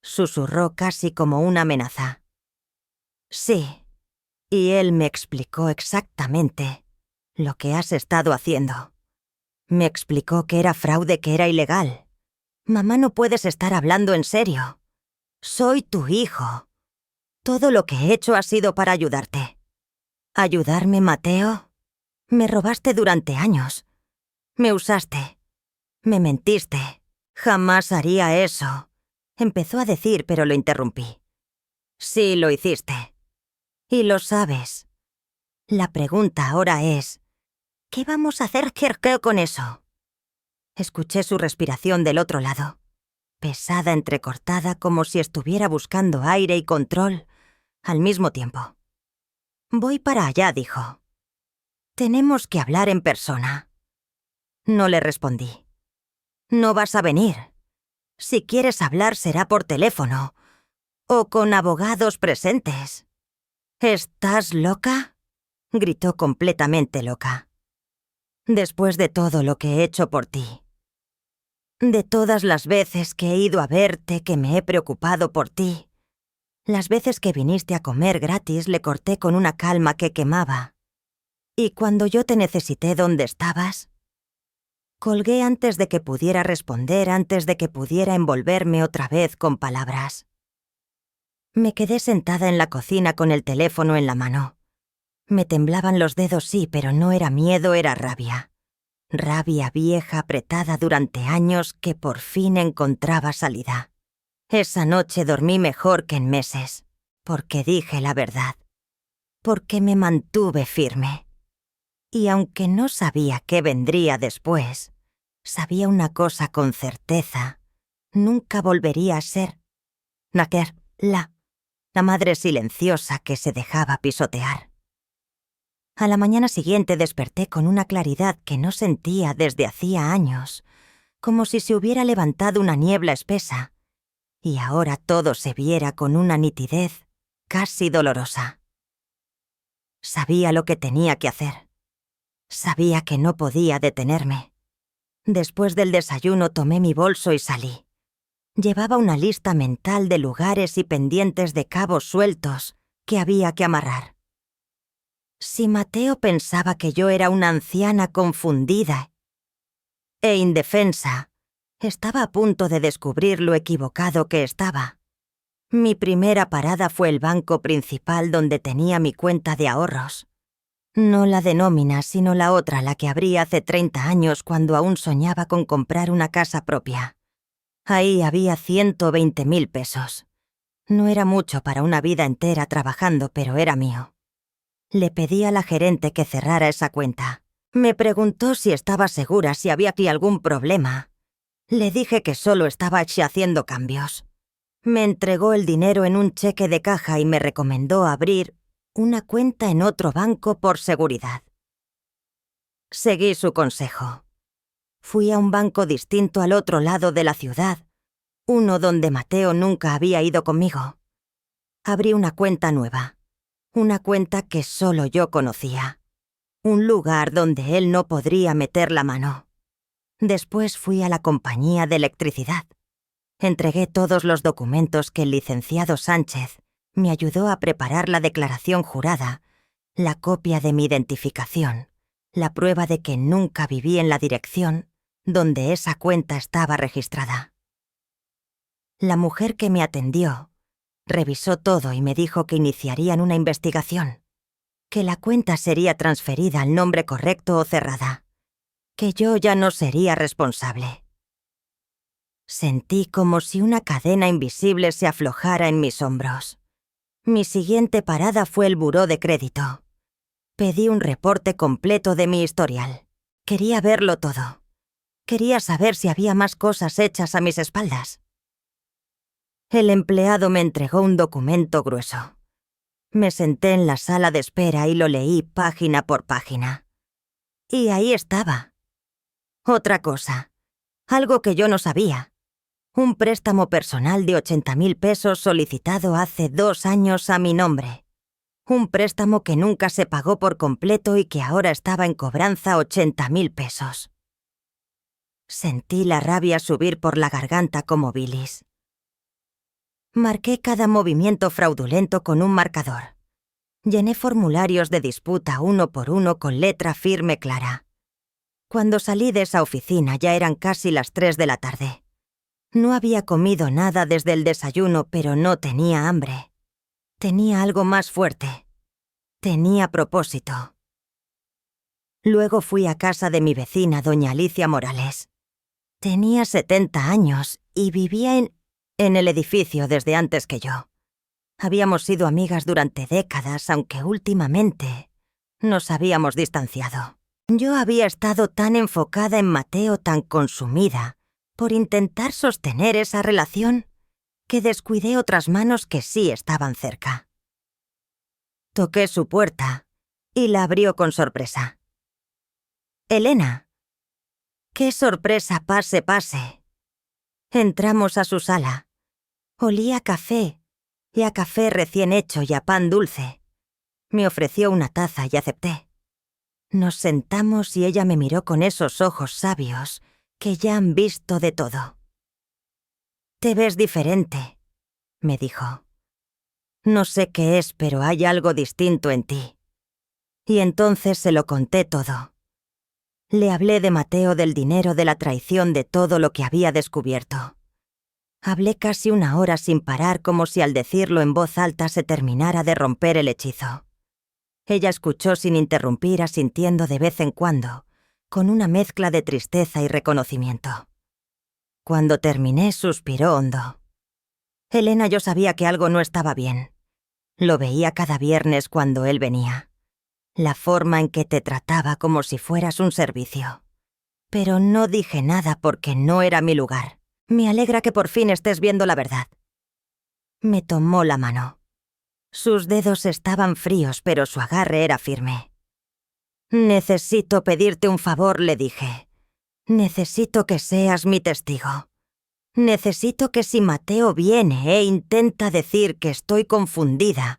susurró casi como una amenaza. «Sí, y él me explicó exactamente lo que has estado haciendo. Me explicó que era fraude, que era ilegal. Mamá, no puedes estar hablando en serio. Soy tu hijo. Todo lo que he hecho ha sido para ayudarte». «¿Ayudarme, Mateo? Me robaste durante años. Me usaste. Me mentiste. Jamás haría eso», empezó a decir, pero lo interrumpí. «Sí, lo hiciste. Y lo sabes. La pregunta ahora es, ¿qué vamos a hacer con eso?». Escuché su respiración del otro lado, pesada, entrecortada, como si estuviera buscando aire y control al mismo tiempo. «Voy para allá», dijo. «Tenemos que hablar en persona». No le respondí. «No vas a venir. Si quieres hablar será por teléfono o con abogados presentes». «¿Estás loca?», gritó, completamente loca. «Después de todo lo que he hecho por ti, de todas las veces que he ido a verte, que me he preocupado por ti, las veces que viniste a comer gratis», le corté con una calma que quemaba. «Y cuando yo te necesité, ¿dónde estabas?». Colgué antes de que pudiera responder, antes de que pudiera envolverme otra vez con palabras. Me quedé sentada en la cocina con el teléfono en la mano. Me temblaban los dedos, sí, pero no era miedo, era rabia. Rabia vieja, apretada durante años, que por fin encontraba salida. Esa noche dormí mejor que en meses, porque dije la verdad, porque me mantuve firme. Y aunque no sabía qué vendría después, Sabía una cosa con certeza. Nunca volvería a ser Naker, la madre silenciosa que se dejaba pisotear. A la mañana siguiente desperté con una claridad que no sentía desde hacía años, como si se hubiera levantado una niebla espesa, y ahora todo se viera con una nitidez casi dolorosa. Sabía lo que tenía que hacer. Sabía que no podía detenerme. Después del desayuno tomé mi bolso y salí. Llevaba una lista mental de lugares y pendientes de cabos sueltos que había que amarrar. Si Mateo pensaba que yo era una anciana confundida e indefensa, estaba a punto de descubrir lo equivocado que estaba. Mi primera parada fue el banco principal donde tenía mi cuenta de ahorros. No la de nómina, sino la otra, la que abrí hace 30 años cuando aún soñaba con comprar una casa propia. Ahí había 120.000 pesos. No era mucho para una vida entera trabajando, pero era mío. Le pedí a la gerente que cerrara esa cuenta. Me preguntó si estaba segura, si había aquí algún problema. Le dije que solo estaba haciendo cambios. Me entregó el dinero en un cheque de caja y me recomendó abrir una cuenta en otro banco por seguridad. Seguí su consejo. Fui a un banco distinto al otro lado de la ciudad, uno donde Mateo nunca había ido conmigo. Abrí una cuenta nueva, una cuenta que solo yo conocía, un lugar donde él no podría meter la mano. Después fui a la compañía de electricidad. Entregué todos los documentos que el licenciado Sánchez me ayudó a preparar: la declaración jurada, la copia de mi identificación, la prueba de que nunca viví en la dirección donde esa cuenta estaba registrada. La mujer que me atendió revisó todo y me dijo que iniciarían una investigación, que la cuenta sería transferida al nombre correcto o cerrada, que yo ya no sería responsable. Sentí como si una cadena invisible se aflojara en mis hombros. Mi siguiente parada fue el buró de crédito. Pedí un reporte completo de mi historial. Quería verlo todo. Quería saber si había más cosas hechas a mis espaldas. El empleado me entregó un documento grueso. Me senté en la sala de espera y lo leí página por página. Y ahí estaba. Otra cosa. Algo que yo no sabía. Un préstamo personal de 80.000 pesos solicitado hace 2 años a mi nombre. Un préstamo que nunca se pagó por completo y que ahora estaba en cobranza 80.000 pesos. Sentí la rabia subir por la garganta como bilis. Marqué cada movimiento fraudulento con un marcador. Llené formularios de disputa uno por uno con letra firme clara. Cuando salí de esa oficina ya eran casi las 3 de la tarde. No había comido nada desde el desayuno, pero no tenía hambre. Tenía algo más fuerte. Tenía propósito. Luego fui a casa de mi vecina, doña Alicia Morales. Tenía 70 años y vivía en el edificio desde antes que yo. Habíamos sido amigas durante décadas, aunque últimamente nos habíamos distanciado. Yo había estado tan enfocada en Mateo, tan consumida por intentar sostener esa relación, que descuidé otras manos que sí estaban cerca. Toqué su puerta y la abrió con sorpresa. «Elena». «¡Qué sorpresa! Pase, pase». Entramos a su sala. Olía a café, y a café recién hecho y a pan dulce. Me ofreció una taza y acepté. Nos sentamos y ella me miró con esos ojos sabios que ya han visto de todo. «Te ves diferente», me dijo. «No sé qué es, pero hay algo distinto en ti». Y entonces se lo conté todo. Le hablé de Mateo, del dinero, de la traición, de todo lo que había descubierto. Hablé casi 1 hora sin parar, como si al decirlo en voz alta se terminara de romper el hechizo. Ella escuchó sin interrumpir, asintiendo de vez en cuando, con una mezcla de tristeza y reconocimiento. Cuando terminé, suspiró hondo. «Elena, yo sabía que algo no estaba bien. Lo veía cada viernes cuando él venía. La forma en que te trataba como si fueras un servicio. Pero no dije nada porque no era mi lugar. Me alegra que por fin estés viendo la verdad. Me tomó la mano. Sus dedos estaban fríos, pero su agarre era firme. Necesito pedirte un favor, le dije. Necesito que seas mi testigo. Necesito que si Mateo viene e intenta decir que estoy confundida,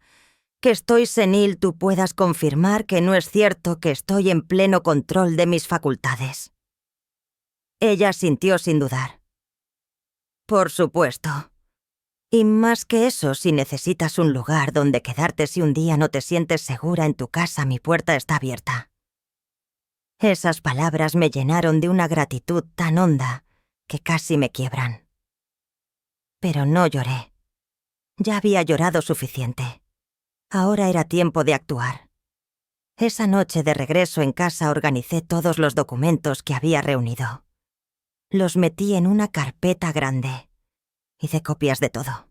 que estoy senil, tú puedas confirmar que no es cierto, que estoy en pleno control de mis facultades. Ella sintió sin dudar. Por supuesto. Y más que eso, si necesitas un lugar donde quedarte si un día no te sientes segura en tu casa, mi puerta está abierta. Esas palabras me llenaron de una gratitud tan honda que casi me quiebran. Pero no lloré. Ya había llorado suficiente. Ahora era tiempo de actuar. Esa noche de regreso en casa organicé todos los documentos que había reunido. Los metí en una carpeta grande. Hice copias de todo.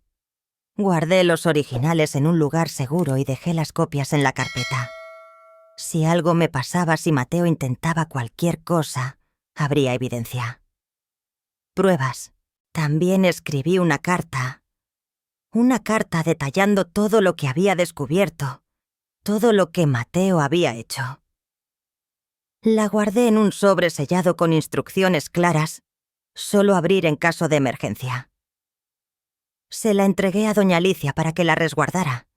Guardé los originales en un lugar seguro y dejé las copias en la carpeta. Si algo me pasaba, si Mateo intentaba cualquier cosa, habría evidencia. Pruebas. También escribí una carta. Una carta detallando todo lo que había descubierto, todo lo que Mateo había hecho. La guardé en un sobre sellado con instrucciones claras, solo abrir en caso de emergencia. Se la entregué a doña Alicia para que la resguardara.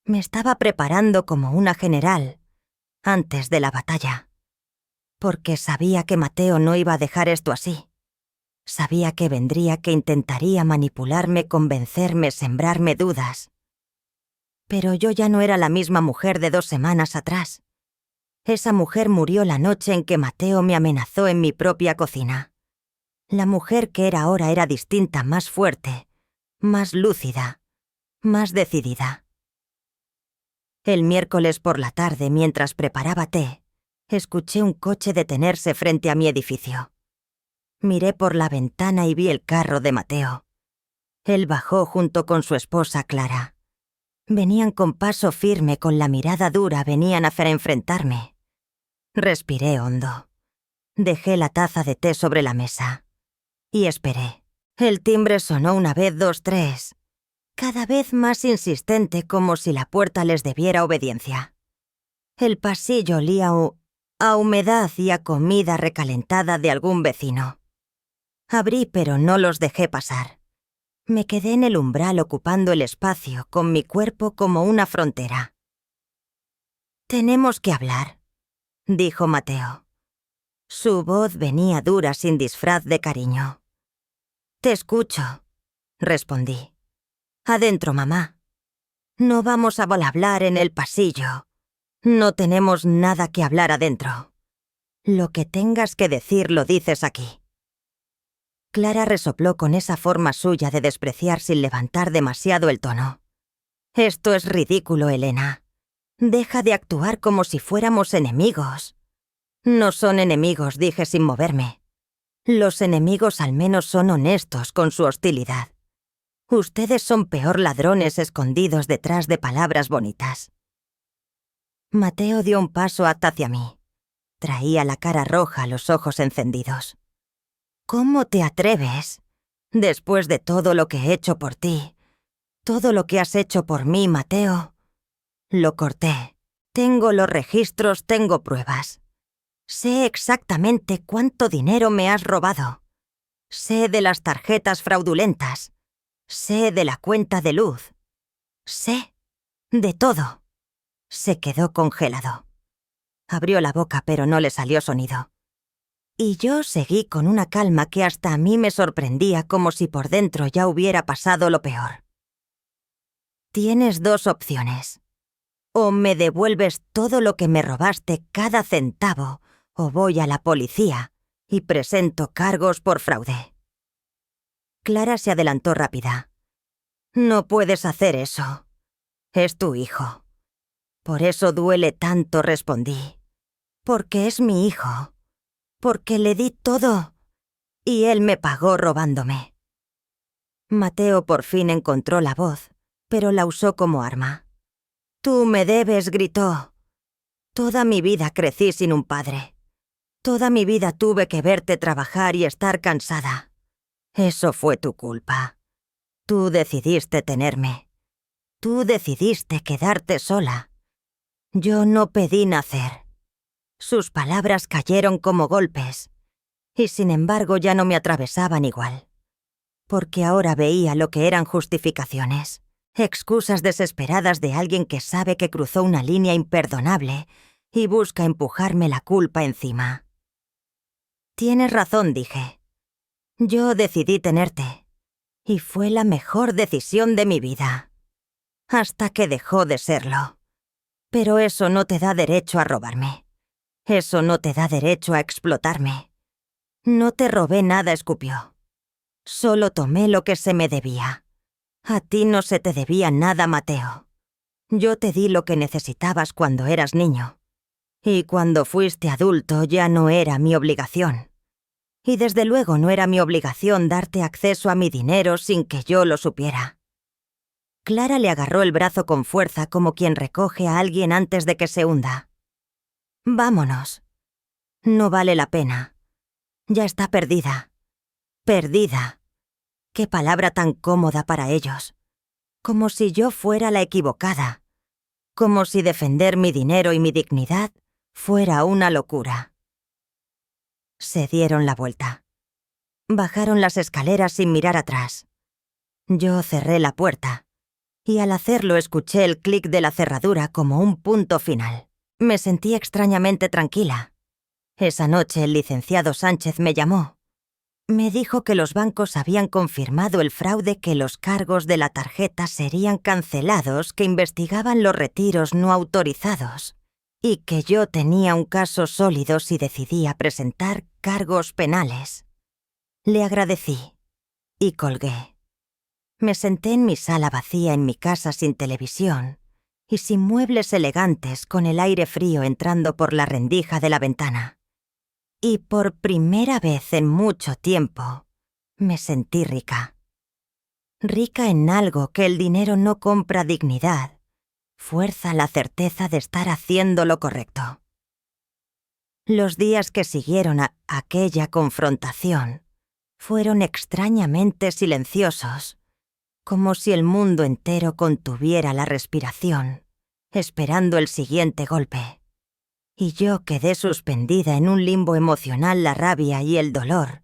Me estaba preparando como una general, antes de la batalla, porque sabía que Mateo no iba a dejar esto así. Sabía que vendría, que intentaría manipularme, convencerme, sembrarme dudas. Pero yo ya no era la misma mujer de 2 semanas atrás. Esa mujer murió la noche en que Mateo me amenazó en mi propia cocina. La mujer que era ahora era distinta, más fuerte, más lúcida, más decidida. El miércoles por la tarde, mientras preparaba té, escuché un coche detenerse frente a mi edificio. Miré por la ventana y vi el carro de Mateo. Él bajó junto con su esposa Clara. Venían con paso firme, con la mirada dura, venían a enfrentarme. Respiré hondo. Dejé la taza de té sobre la mesa. Y esperé. El timbre sonó 1 vez, 2, 3. Cada vez más insistente, como si la puerta les debiera obediencia. El pasillo olía a humedad y a comida recalentada de algún vecino. Abrí, pero no los dejé pasar. Me quedé en el umbral ocupando el espacio, con mi cuerpo como una frontera. «Tenemos que hablar», dijo Mateo. Su voz venía dura, sin disfraz de cariño. «Te escucho», respondí. «Adentro, mamá. No vamos a hablar en el pasillo. No tenemos nada que hablar adentro. Lo que tengas que decir lo dices aquí». Clara resopló con esa forma suya de despreciar sin levantar demasiado el tono. «Esto es ridículo, Elena. Deja de actuar como si fuéramos enemigos». «No son enemigos», dije sin moverme. «Los enemigos al menos son honestos con su hostilidad. Ustedes son peor ladrones escondidos detrás de palabras bonitas». Mateo dio un paso hacia mí. Traía la cara roja, los ojos encendidos. «¿Cómo te atreves? Después de todo lo que he hecho por ti, todo lo que has hecho por mí, Mateo». Lo corté. Tengo los registros, tengo pruebas. Sé exactamente cuánto dinero me has robado. Sé de las tarjetas fraudulentas. Sé de la cuenta de luz. Sé de todo. Se quedó congelado. Abrió la boca, pero no le salió sonido. Y yo seguí con una calma que hasta a mí me sorprendía, como si por dentro ya hubiera pasado lo peor. «Tienes 2 opciones. O me devuelves todo lo que me robaste, cada centavo, o voy a la policía y presento cargos por fraude». Clara se adelantó rápida. «No puedes hacer eso. Es tu hijo». «Por eso duele tanto», respondí. «Porque es mi hijo. Porque le di todo. Y él me pagó robándome». Mateo por fin encontró la voz, pero la usó como arma. «Tú me debes», gritó. «Toda mi vida crecí sin un padre. Toda mi vida tuve que verte trabajar y estar cansada. Eso fue tu culpa. Tú decidiste tenerme. Tú decidiste quedarte sola. Yo no pedí nacer. Sus palabras cayeron como golpes, y sin embargo ya no me atravesaban igual. Porque ahora veía lo que eran justificaciones, excusas desesperadas de alguien que sabe que cruzó una línea imperdonable y busca empujarme la culpa encima. Tienes razón, dije. Yo decidí tenerte, y fue la mejor decisión de mi vida. Hasta que dejó de serlo. Pero eso no te da derecho a robarme. Eso no te da derecho a explotarme. No te robé nada, escupió. Solo tomé lo que se me debía. A ti no se te debía nada, Mateo. Yo te di lo que necesitabas cuando eras niño. Y cuando fuiste adulto ya no era mi obligación. Y desde luego no era mi obligación darte acceso a mi dinero sin que yo lo supiera. Clara le agarró el brazo con fuerza como quien recoge a alguien antes de que se hunda. Vámonos. No vale la pena. Ya está perdida. Perdida. Qué palabra tan cómoda para ellos. Como si yo fuera la equivocada. Como si defender mi dinero y mi dignidad fuera una locura. Se dieron la vuelta. Bajaron las escaleras sin mirar atrás. Yo cerré la puerta, y al hacerlo escuché el clic de la cerradura como un punto final. Me sentí extrañamente tranquila. Esa noche el licenciado Sánchez me llamó. Me dijo que los bancos habían confirmado el fraude, que los cargos de la tarjeta serían cancelados, que investigaban los retiros no autorizados y que yo tenía un caso sólido si decidía presentar cargos penales. Le agradecí y colgué. Me senté en mi sala vacía en mi casa sin televisión y sin muebles elegantes, con el aire frío entrando por la rendija de la ventana. Y por primera vez en mucho tiempo, me sentí rica. Rica en algo que el dinero no compra: dignidad, fuerza, la certeza de estar haciendo lo correcto. Los días que siguieron a aquella confrontación fueron extrañamente silenciosos, como si el mundo entero contuviera la respiración, esperando el siguiente golpe. Y yo quedé suspendida en un limbo emocional, la rabia y el dolor,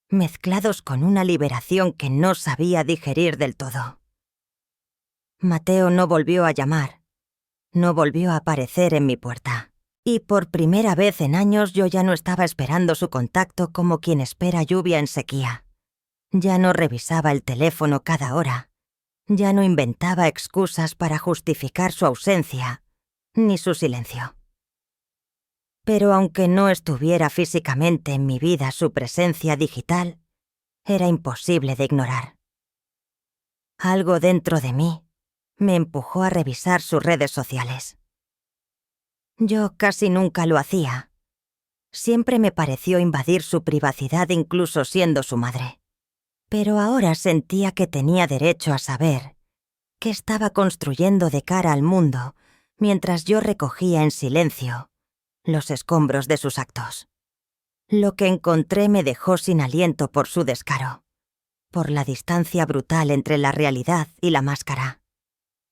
mezclados con una liberación que no sabía digerir del todo. Mateo no volvió a llamar, no volvió a aparecer en mi puerta. Y por primera vez en años yo ya no estaba esperando su contacto como quien espera lluvia en sequía. Ya no revisaba el teléfono cada hora. Ya no inventaba excusas para justificar su ausencia, ni su silencio. Pero aunque no estuviera físicamente en mi vida, su presencia digital era imposible de ignorar. Algo dentro de mí me empujó a revisar sus redes sociales. Yo casi nunca lo hacía. Siempre me pareció invadir su privacidad, incluso siendo su madre. Pero ahora sentía que tenía derecho a saber qué estaba construyendo de cara al mundo mientras yo recogía en silencio los escombros de sus actos. Lo que encontré me dejó sin aliento por su descaro, por la distancia brutal entre la realidad y la máscara.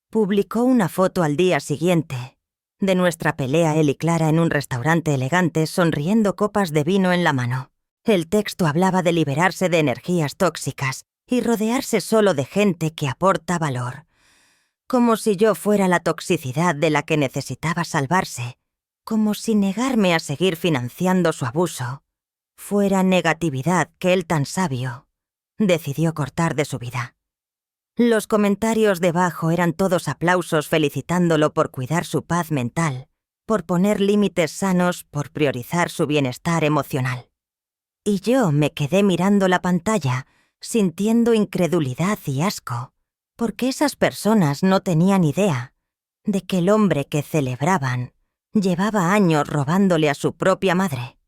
Publicó una foto al día siguiente de nuestra pelea él y Clara en un restaurante elegante, sonriendo, copas de vino en la mano. El texto hablaba de liberarse de energías tóxicas y rodearse solo de gente que aporta valor, como si yo fuera la toxicidad de la que necesitaba salvarse, como si negarme a seguir financiando su abuso fuera negatividad que él, tan sabio, decidió cortar de su vida. Los comentarios debajo eran todos aplausos felicitándolo por cuidar su paz mental, por poner límites sanos, por priorizar su bienestar emocional. Y yo me quedé mirando la pantalla, sintiendo incredulidad y asco, porque esas personas no tenían idea de que el hombre que celebraban llevaba años robándole a su propia madre.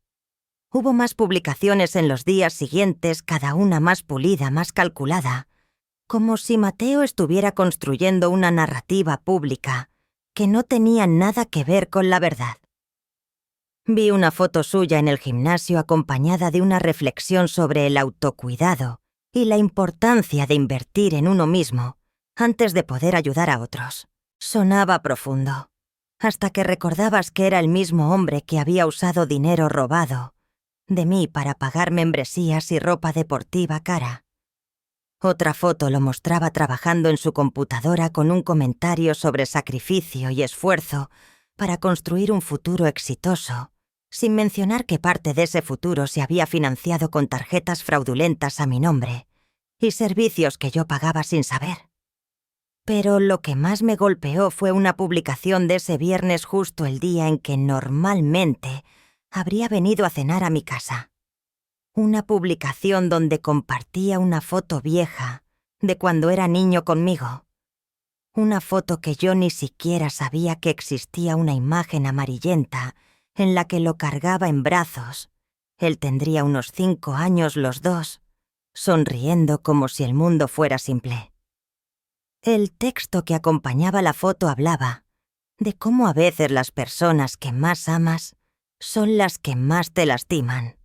Hubo más publicaciones en los días siguientes, cada una más pulida, más calculada, como si Mateo estuviera construyendo una narrativa pública que no tenía nada que ver con la verdad. Vi una foto suya en el gimnasio acompañada de una reflexión sobre el autocuidado y la importancia de invertir en uno mismo antes de poder ayudar a otros. Sonaba profundo, hasta que recordabas que era el mismo hombre que había usado dinero robado de mí para pagar membresías y ropa deportiva cara. Otra foto lo mostraba trabajando en su computadora con un comentario sobre sacrificio y esfuerzo para construir un futuro exitoso, sin mencionar que parte de ese futuro se había financiado con tarjetas fraudulentas a mi nombre y servicios que yo pagaba sin saber. Pero lo que más me golpeó fue una publicación de ese viernes, justo el día en que normalmente habría venido a cenar a mi casa. Una publicación donde compartía una foto vieja de cuando era niño conmigo. Una foto que yo ni siquiera sabía que existía una imagen amarillenta en la que lo cargaba en brazos. Él tendría unos 5 años los dos, sonriendo como si el mundo fuera simple. El texto que acompañaba la foto hablaba de cómo a veces las personas que más amas son las que más te lastiman.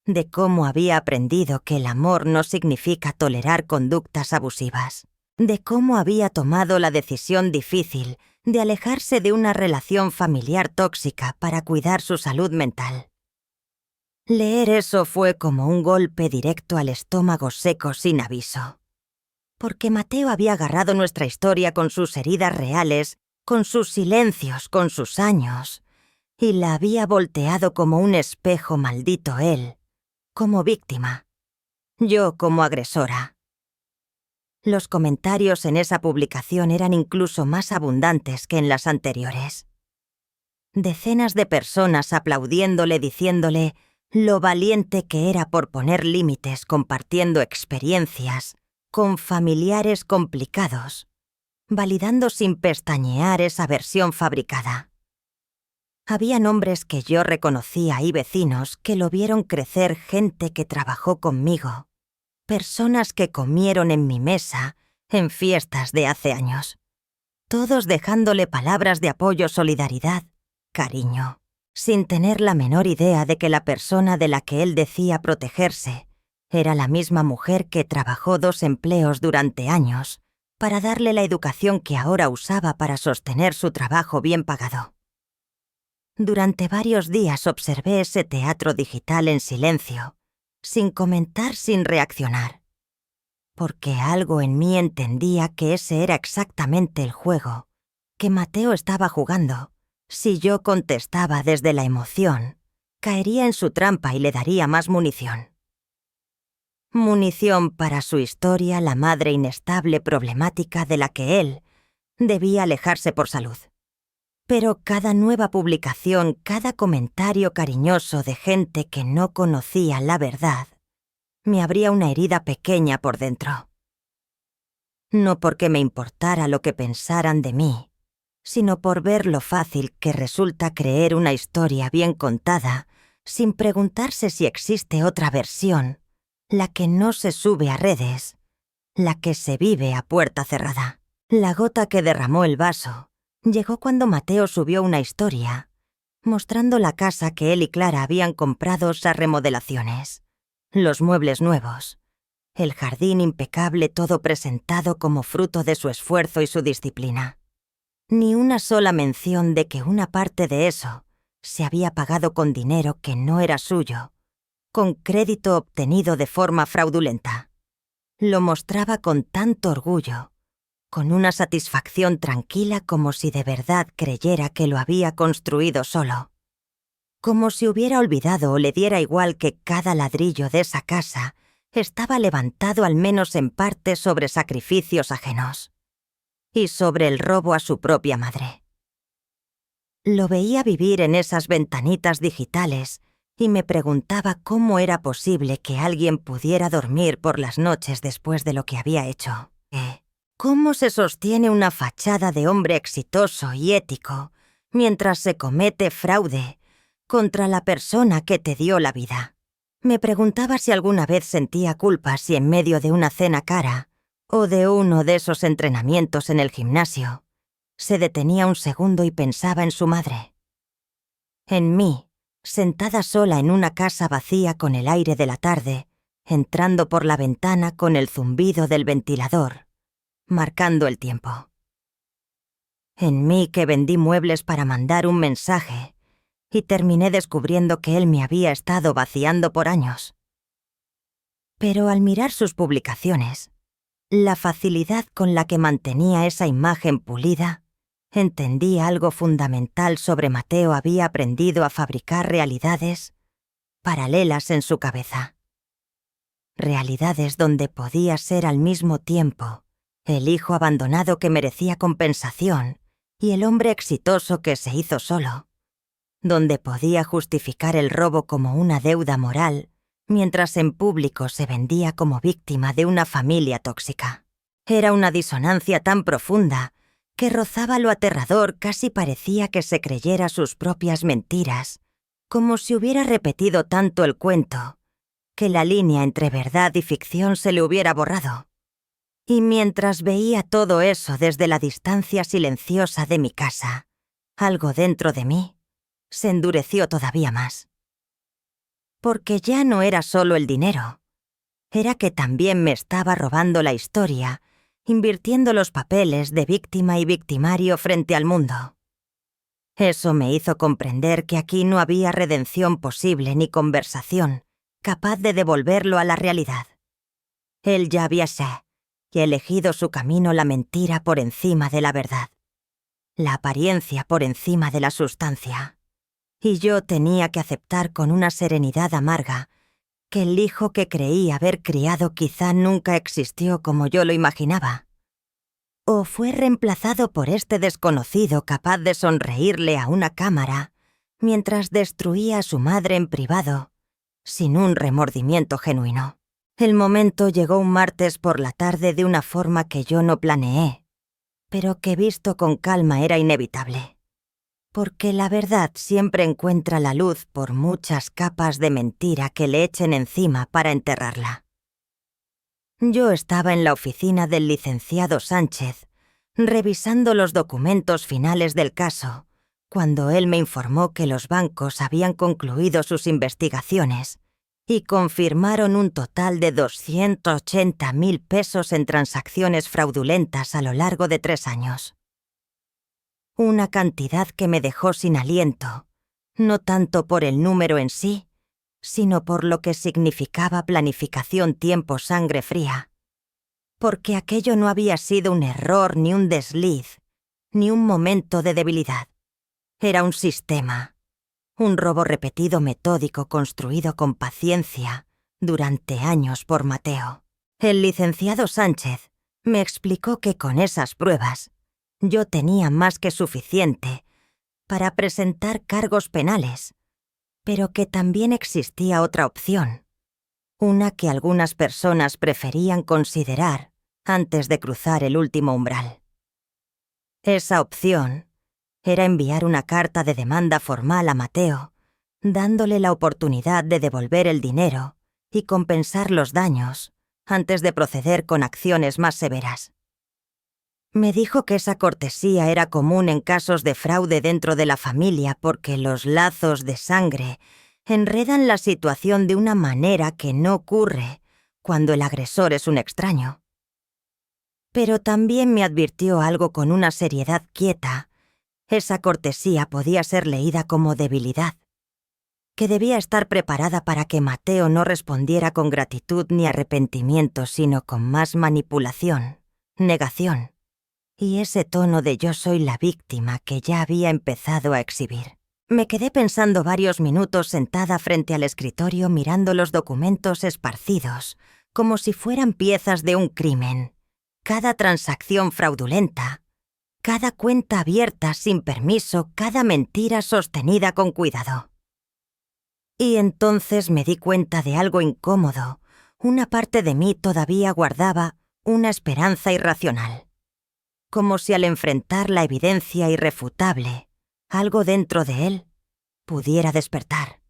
De cómo había aprendido que el amor no significa tolerar conductas abusivas. De cómo había tomado la decisión difícil de alejarse de una relación familiar tóxica para cuidar su salud mental. Leer eso fue como un golpe directo al estómago seco sin aviso. Porque Mateo había agarrado nuestra historia con sus heridas reales, con sus silencios, con sus años, y la había volteado como un espejo maldito él, como víctima, yo como agresora. Los comentarios en esa publicación eran incluso más abundantes que en las anteriores. Decenas de personas aplaudiéndole, diciéndole lo valiente que era por poner límites, compartiendo experiencias con familiares complicados, validando sin pestañear esa versión fabricada. Había nombres que yo reconocía y vecinos que lo vieron crecer, gente que trabajó conmigo, personas que comieron en mi mesa en fiestas de hace años, todos dejándole palabras de apoyo, solidaridad, cariño, sin tener la menor idea de que la persona de la que él decía protegerse era la misma mujer que trabajó 2 empleos durante años para darle la educación que ahora usaba para sostener su trabajo bien pagado. Durante varios días observé ese teatro digital en silencio, sin comentar, sin reaccionar, porque algo en mí entendía que ese era exactamente el juego que Mateo estaba jugando. Si yo contestaba desde la emoción, caería en su trampa y le daría más munición. Munición para su historia, la madre inestable problemática de la que él debía alejarse por salud. Pero cada nueva publicación, cada comentario cariñoso de gente que no conocía la verdad, me abría una herida pequeña por dentro. No porque me importara lo que pensaran de mí, sino por ver lo fácil que resulta creer una historia bien contada sin preguntarse si existe otra versión, la que no se sube a redes, la que se vive a puerta cerrada. La gota que derramó el vaso llegó cuando Mateo subió una historia mostrando la casa que él y Clara habían comprado a remodelaciones, los muebles nuevos, el jardín impecable, todo presentado como fruto de su esfuerzo y su disciplina. Ni una sola mención de que una parte de eso se había pagado con dinero que no era suyo, con crédito obtenido de forma fraudulenta. Lo mostraba con tanto orgullo, con una satisfacción tranquila, como si de verdad creyera que lo había construido solo. Como si hubiera olvidado o le diera igual que cada ladrillo de esa casa estaba levantado al menos en parte sobre sacrificios ajenos y sobre el robo a su propia madre. Lo veía vivir en esas ventanitas digitales y me preguntaba cómo era posible que alguien pudiera dormir por las noches después de lo que había hecho. ¿Cómo se sostiene una fachada de hombre exitoso y ético mientras se comete fraude contra la persona que te dio la vida? Me preguntaba si alguna vez sentía culpa si en medio de una cena cara o de uno de esos entrenamientos en el gimnasio se detenía un segundo y pensaba en su madre. En mí, sentada sola en una casa vacía con el aire de la tarde, entrando por la ventana con el zumbido del ventilador, marcando el tiempo. En mí, que vendí muebles para mandar un mensaje y terminé descubriendo que él me había estado vaciando por años. Pero al mirar sus publicaciones, la facilidad con la que mantenía esa imagen pulida, entendí algo fundamental sobre Mateo. Había aprendido a fabricar realidades paralelas en su cabeza. Realidades donde podía ser al mismo tiempo el hijo abandonado que merecía compensación y el hombre exitoso que se hizo solo. Donde podía justificar el robo como una deuda moral, mientras en público se vendía como víctima de una familia tóxica. Era una disonancia tan profunda que rozaba lo aterrador. Casi parecía que se creyera sus propias mentiras, como si hubiera repetido tanto el cuento, que la línea entre verdad y ficción se le hubiera borrado. Y mientras veía todo eso desde la distancia silenciosa de mi casa, algo dentro de mí se endureció todavía más. Porque ya no era solo el dinero, era que también me estaba robando la historia, invirtiendo los papeles de víctima y victimario frente al mundo. Eso me hizo comprender que aquí no había redención posible ni conversación capaz de devolverlo a la realidad. Él ya había y elegido su camino, la mentira por encima de la verdad, la apariencia por encima de la sustancia. Y yo tenía que aceptar con una serenidad amarga que el hijo que creí haber criado quizá nunca existió como yo lo imaginaba. O fue reemplazado por este desconocido capaz de sonreírle a una cámara mientras destruía a su madre en privado, sin un remordimiento genuino. El momento llegó un martes por la tarde de una forma que yo no planeé, pero que visto con calma era inevitable. Porque la verdad siempre encuentra la luz por muchas capas de mentira que le echen encima para enterrarla. Yo estaba en la oficina del licenciado Sánchez, revisando los documentos finales del caso, cuando él me informó que los bancos habían concluido sus investigaciones y confirmaron un total de 280.000 pesos en transacciones fraudulentas a lo largo de 3 años. Una cantidad que me dejó sin aliento, no tanto por el número en sí, sino por lo que significaba planificación, tiempo, sangre fría. Porque aquello no había sido un error, ni un desliz, ni un momento de debilidad. Era un sistema, un robo repetido, metódico, construido con paciencia durante años por Mateo. El licenciado Sánchez me explicó que con esas pruebas yo tenía más que suficiente para presentar cargos penales, pero que también existía otra opción, una que algunas personas preferían considerar antes de cruzar el último umbral. Esa opción era enviar una carta de demanda formal a Mateo, dándole la oportunidad de devolver el dinero y compensar los daños antes de proceder con acciones más severas. Me dijo que esa cortesía era común en casos de fraude dentro de la familia porque los lazos de sangre enredan la situación de una manera que no ocurre cuando el agresor es un extraño. Pero también me advirtió algo con una seriedad quieta. Esa cortesía podía ser leída como debilidad, que debía estar preparada para que Mateo no respondiera con gratitud ni arrepentimiento, sino con más manipulación, negación, y ese tono de yo soy la víctima que ya había empezado a exhibir. Me quedé pensando varios minutos sentada frente al escritorio mirando los documentos esparcidos, como si fueran piezas de un crimen. Cada transacción fraudulenta, cada cuenta abierta sin permiso, cada mentira sostenida con cuidado. Y entonces me di cuenta de algo incómodo. Una parte de mí todavía guardaba una esperanza irracional. Como si al enfrentar la evidencia irrefutable, algo dentro de él pudiera despertar.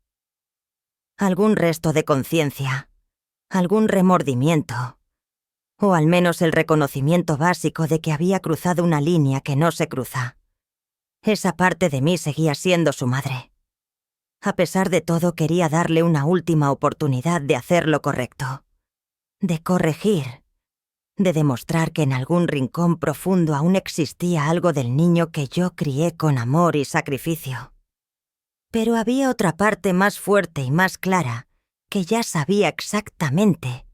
Algún resto de conciencia, algún remordimiento, o al menos el reconocimiento básico de que había cruzado una línea que no se cruza. Esa parte de mí seguía siendo su madre. A pesar de todo, quería darle una última oportunidad de hacer lo correcto, de corregir, de demostrar que en algún rincón profundo aún existía algo del niño que yo crié con amor y sacrificio. Pero había otra parte más fuerte y más clara, que ya sabía exactamente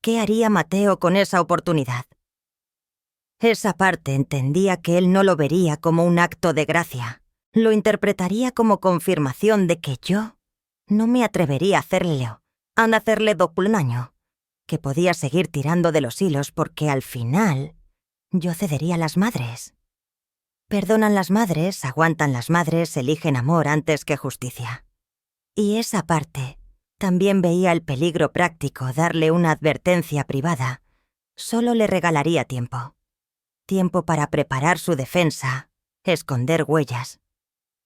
qué haría Mateo con esa oportunidad. Esa parte entendía que él no lo vería como un acto de gracia, lo interpretaría como confirmación de que yo no me atrevería a hacerle doppelganger, que podía seguir tirando de los hilos porque al final yo cedería a las madres. Perdonan las madres, aguantan las madres, eligen amor antes que justicia. Y esa parte también veía el peligro práctico. Darle una advertencia privada solo le regalaría tiempo. Tiempo para preparar su defensa, esconder huellas,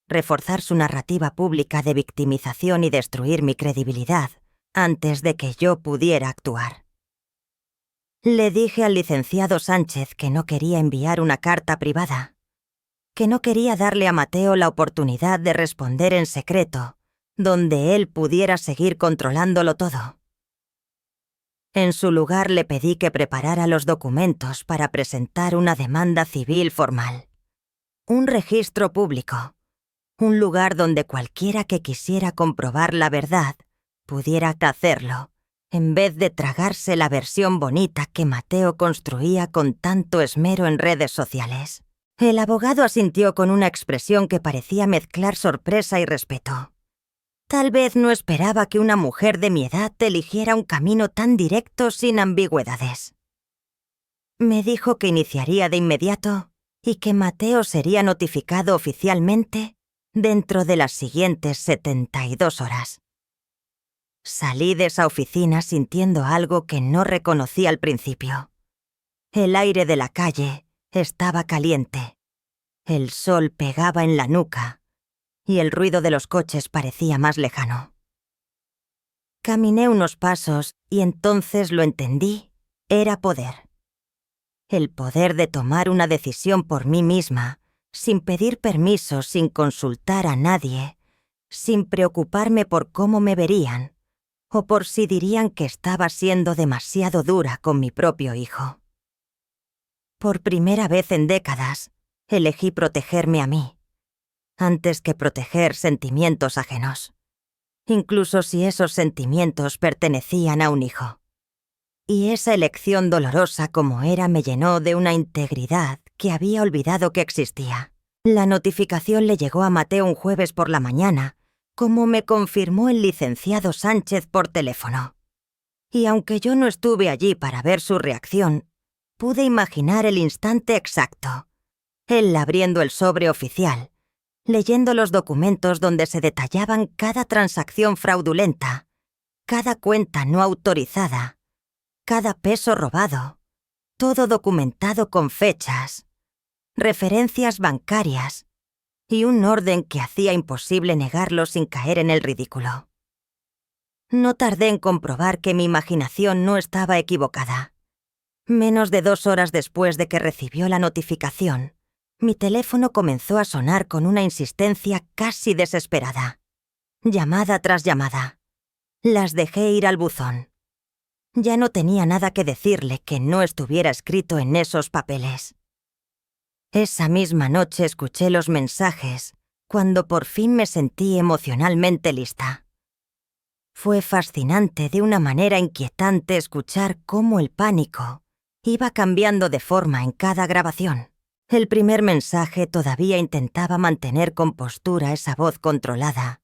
reforzar su narrativa pública de victimización y destruir mi credibilidad antes de que yo pudiera actuar. Le dije al licenciado Sánchez que no quería enviar una carta privada, que no quería darle a Mateo la oportunidad de responder en secreto, donde él pudiera seguir controlándolo todo. En su lugar le pedí que preparara los documentos para presentar una demanda civil formal. Un registro público. Un lugar donde cualquiera que quisiera comprobar la verdad pudiera hacerlo, en vez de tragarse la versión bonita que Mateo construía con tanto esmero en redes sociales. El abogado asintió con una expresión que parecía mezclar sorpresa y respeto. Tal vez no esperaba que una mujer de mi edad eligiera un camino tan directo sin ambigüedades. Me dijo que iniciaría de inmediato y que Mateo sería notificado oficialmente dentro de las siguientes 72 horas. Salí de esa oficina sintiendo algo que no reconocí al principio. El aire de la calle estaba caliente. El sol pegaba en la nuca y el ruido de los coches parecía más lejano. Caminé unos pasos y entonces lo entendí. Era poder. El poder de tomar una decisión por mí misma, sin pedir permiso, sin consultar a nadie, sin preocuparme por cómo me verían o por si dirían que estaba siendo demasiado dura con mi propio hijo. Por primera vez en décadas, elegí protegerme a mí, antes que proteger sentimientos ajenos, incluso si esos sentimientos pertenecían a un hijo. Y esa elección dolorosa como era me llenó de una integridad que había olvidado que existía. La notificación le llegó a Mateo un jueves por la mañana, como me confirmó el licenciado Sánchez por teléfono. Y aunque yo no estuve allí para ver su reacción, pude imaginar el instante exacto. Él abriendo el sobre oficial, leyendo los documentos donde se detallaban cada transacción fraudulenta, cada cuenta no autorizada, cada peso robado, todo documentado con fechas, referencias bancarias y un orden que hacía imposible negarlo sin caer en el ridículo. No tardé en comprobar que mi imaginación no estaba equivocada. Menos de 2 horas después de que recibió la notificación, mi teléfono comenzó a sonar con una insistencia casi desesperada. Llamada tras llamada. Las dejé ir al buzón. Ya no tenía nada que decirle que no estuviera escrito en esos papeles. Esa misma noche escuché los mensajes, cuando por fin me sentí emocionalmente lista. Fue fascinante de una manera inquietante escuchar cómo el pánico iba cambiando de forma en cada grabación. El primer mensaje todavía intentaba mantener con postura esa voz controlada,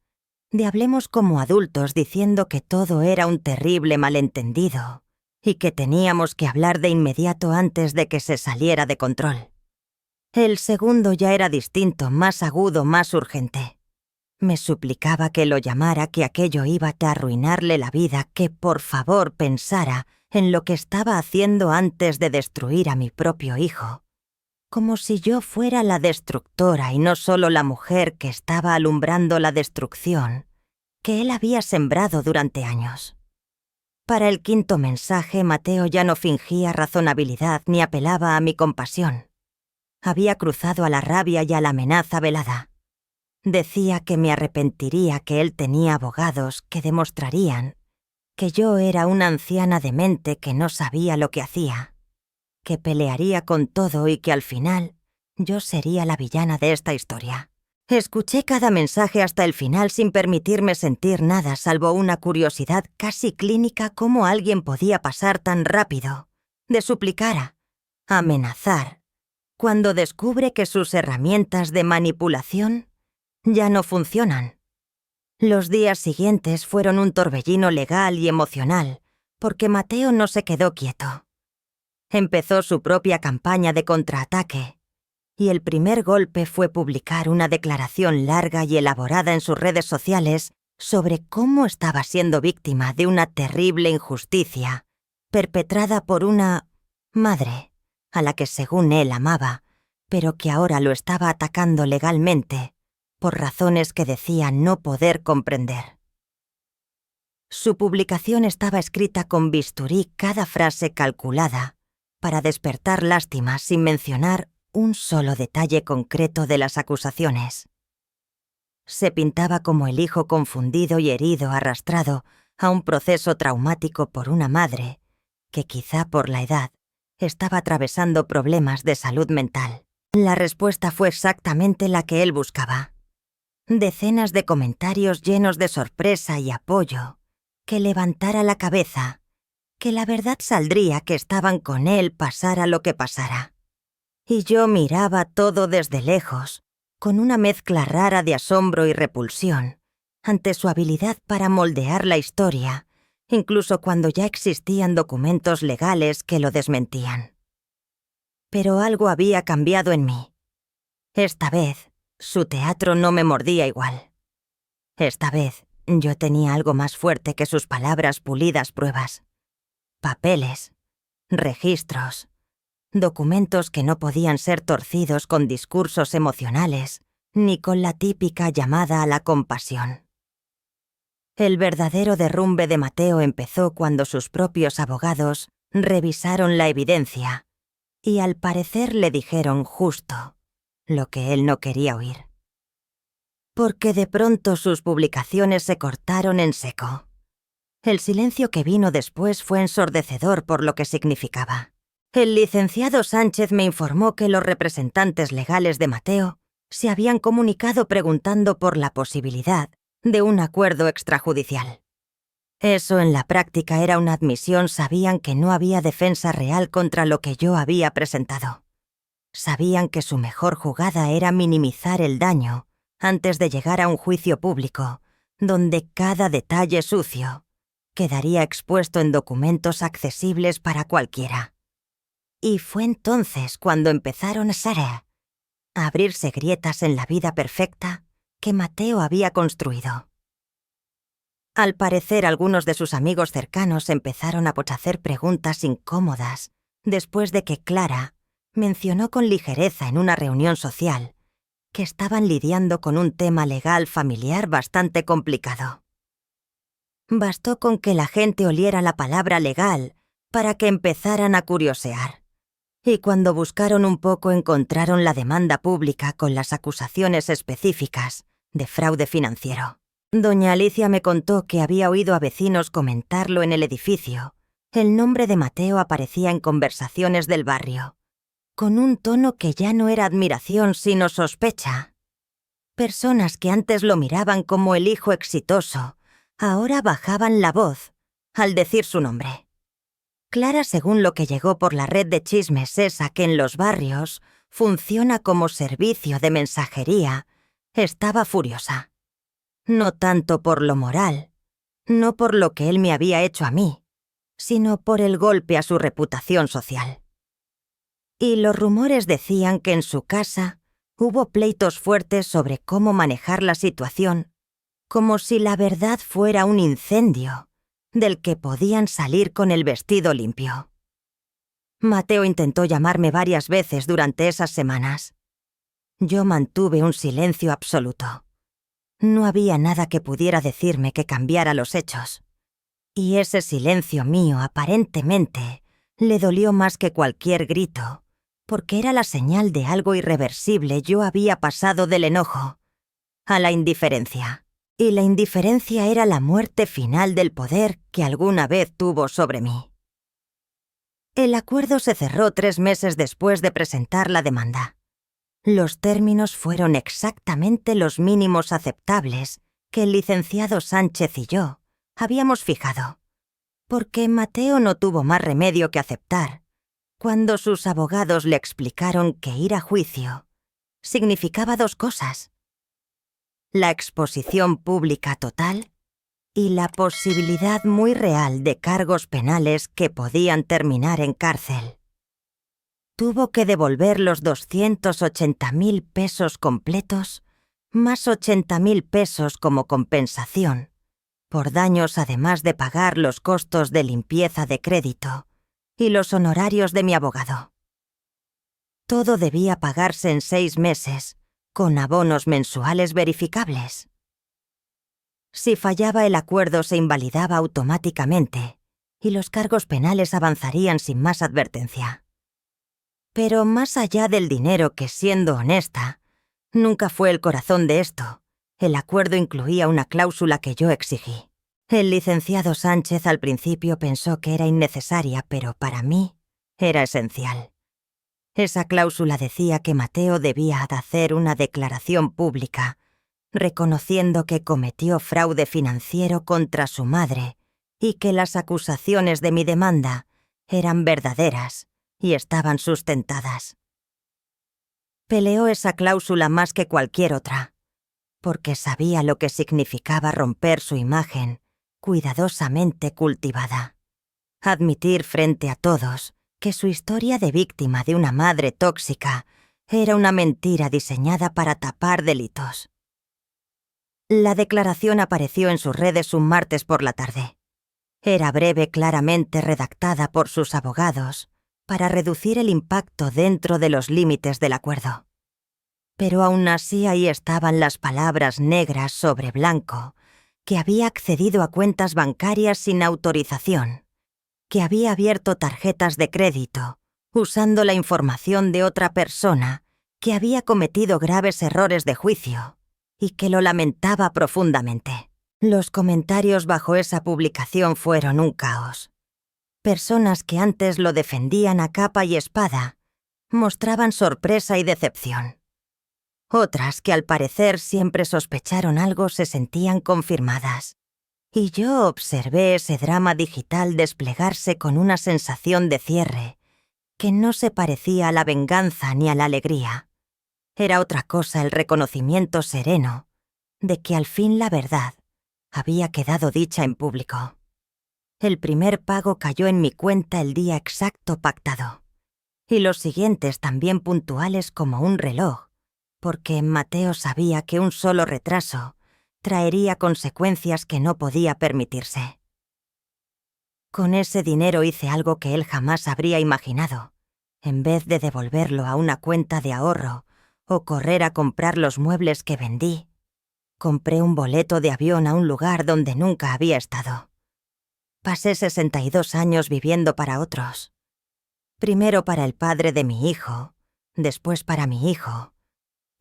de hablemos como adultos diciendo que todo era un terrible malentendido y que teníamos que hablar de inmediato antes de que se saliera de control. El segundo ya era distinto, más agudo, más urgente. Me suplicaba que lo llamara, que aquello iba a arruinarle la vida, que por favor pensara en lo que estaba haciendo antes de destruir a mi propio hijo. Como si yo fuera la destructora y no solo la mujer que estaba alumbrando la destrucción que él había sembrado durante años. Para el quinto mensaje, Mateo ya no fingía razonabilidad ni apelaba a mi compasión. Había cruzado a la rabia y a la amenaza velada. Decía que me arrepentiría, que él tenía abogados que demostrarían que yo era una anciana demente que no sabía lo que hacía, que pelearía con todo y que al final yo sería la villana de esta historia. Escuché cada mensaje hasta el final sin permitirme sentir nada salvo una curiosidad casi clínica cómo alguien podía pasar tan rápido de suplicar a amenazar cuando descubre que sus herramientas de manipulación ya no funcionan. Los días siguientes fueron un torbellino legal y emocional, porque Mateo no se quedó quieto. Empezó su propia campaña de contraataque, y el primer golpe fue publicar una declaración larga y elaborada en sus redes sociales sobre cómo estaba siendo víctima de una terrible injusticia perpetrada por una madre a la que según él amaba, pero que ahora lo estaba atacando legalmente por razones que decía no poder comprender. Su publicación estaba escrita con bisturí, cada frase calculada, para despertar lástima sin mencionar un solo detalle concreto de las acusaciones. Se pintaba como el hijo confundido y herido arrastrado a un proceso traumático por una madre que, quizá por la edad, estaba atravesando problemas de salud mental. La respuesta fue exactamente la que él buscaba. Decenas de comentarios llenos de sorpresa y apoyo, que levantara la cabeza, que la verdad saldría, que estaban con él pasara lo que pasara. Y yo miraba todo desde lejos, con una mezcla rara de asombro y repulsión, ante su habilidad para moldear la historia, incluso cuando ya existían documentos legales que lo desmentían. Pero algo había cambiado en mí. Esta vez, su teatro no me mordía igual. Esta vez, yo tenía algo más fuerte que sus palabras pulidas pruebas. Papeles, registros, documentos que no podían ser torcidos con discursos emocionales, ni con la típica llamada a la compasión. El verdadero derrumbe de Mateo empezó cuando sus propios abogados revisaron la evidencia y al parecer le dijeron justo lo que él no quería oír. Porque de pronto sus publicaciones se cortaron en seco. El silencio que vino después fue ensordecedor por lo que significaba. El licenciado Sánchez me informó que los representantes legales de Mateo se habían comunicado preguntando por la posibilidad de un acuerdo extrajudicial. Eso en la práctica era una admisión. Sabían que no había defensa real contra lo que yo había presentado. Sabían que su mejor jugada era minimizar el daño antes de llegar a un juicio público, donde cada detalle sucio quedaría expuesto en documentos accesibles para cualquiera. Y fue entonces cuando empezaron a abrirse grietas en la vida perfecta que Mateo había construido. Al parecer, algunos de sus amigos cercanos empezaron a hacer preguntas incómodas después de que Clara mencionó con ligereza en una reunión social que estaban lidiando con un tema legal familiar bastante complicado. Bastó con que la gente oliera la palabra legal para que empezaran a curiosear. Y cuando buscaron un poco encontraron la demanda pública con las acusaciones específicas de fraude financiero. Doña Alicia me contó que había oído a vecinos comentarlo en el edificio. El nombre de Mateo aparecía en conversaciones del barrio, con un tono que ya no era admiración sino sospecha. Personas que antes lo miraban como el hijo exitoso, ahora bajaban la voz al decir su nombre. Clara, según lo que llegó por la red de chismes esa que en los barrios funciona como servicio de mensajería, estaba furiosa. No tanto por lo moral, no por lo que él me había hecho a mí, sino por el golpe a su reputación social. Y los rumores decían que en su casa hubo pleitos fuertes sobre cómo manejar la situación, como si la verdad fuera un incendio del que podían salir con el vestido limpio. Mateo intentó llamarme varias veces durante esas semanas. Yo mantuve un silencio absoluto. No había nada que pudiera decirme que cambiara los hechos. Y ese silencio mío, aparentemente, le dolió más que cualquier grito, porque era la señal de algo irreversible. Yo había pasado del enojo a la indiferencia. Y la indiferencia era la muerte final del poder que alguna vez tuvo sobre mí. El acuerdo se cerró 3 meses después de presentar la demanda. Los términos fueron exactamente los mínimos aceptables que el licenciado Sánchez y yo habíamos fijado, porque Mateo no tuvo más remedio que aceptar cuando sus abogados le explicaron que ir a juicio significaba 2 cosas: la exposición pública total y la posibilidad muy real de cargos penales que podían terminar en cárcel. Tuvo que devolver los 280.000 pesos completos, más 80.000 pesos como compensación, por daños, además de pagar los costos de limpieza de crédito y los honorarios de mi abogado. Todo debía pagarse en 6 meses, con abonos mensuales verificables. Si fallaba, el acuerdo se invalidaba automáticamente y los cargos penales avanzarían sin más advertencia. Pero más allá del dinero, que, siendo honesta, nunca fue el corazón de esto, el acuerdo incluía una cláusula que yo exigí. El licenciado Sánchez al principio pensó que era innecesaria, pero para mí era esencial. Esa cláusula decía que Mateo debía hacer una declaración pública, reconociendo que cometió fraude financiero contra su madre y que las acusaciones de mi demanda eran verdaderas y estaban sustentadas. Peleó esa cláusula más que cualquier otra, porque sabía lo que significaba romper su imagen cuidadosamente cultivada. Admitir frente a todos que su historia de víctima de una madre tóxica era una mentira diseñada para tapar delitos. La declaración apareció en sus redes un martes por la tarde. Era breve, claramente redactada por sus abogados, para reducir el impacto dentro de los límites del acuerdo. Pero aún así ahí estaban las palabras negras sobre blanco, que había accedido a cuentas bancarias sin autorización, que había abierto tarjetas de crédito usando la información de otra persona, que había cometido graves errores de juicio y que lo lamentaba profundamente. Los comentarios bajo esa publicación fueron un caos. Personas que antes lo defendían a capa y espada mostraban sorpresa y decepción. Otras, que al parecer siempre sospecharon algo, se sentían confirmadas. Y yo observé ese drama digital desplegarse con una sensación de cierre que no se parecía a la venganza ni a la alegría. Era otra cosa el reconocimiento sereno de que al fin la verdad había quedado dicha en público. El primer pago cayó en mi cuenta el día exacto pactado, y los siguientes también puntuales como un reloj, porque Mateo sabía que un solo retraso traería consecuencias que no podía permitirse. Con ese dinero hice algo que él jamás habría imaginado. En vez de devolverlo a una cuenta de ahorro o correr a comprar los muebles que vendí, compré un boleto de avión a un lugar donde nunca había estado. Pasé 62 años viviendo para otros. Primero para el padre de mi hijo, después para mi hijo,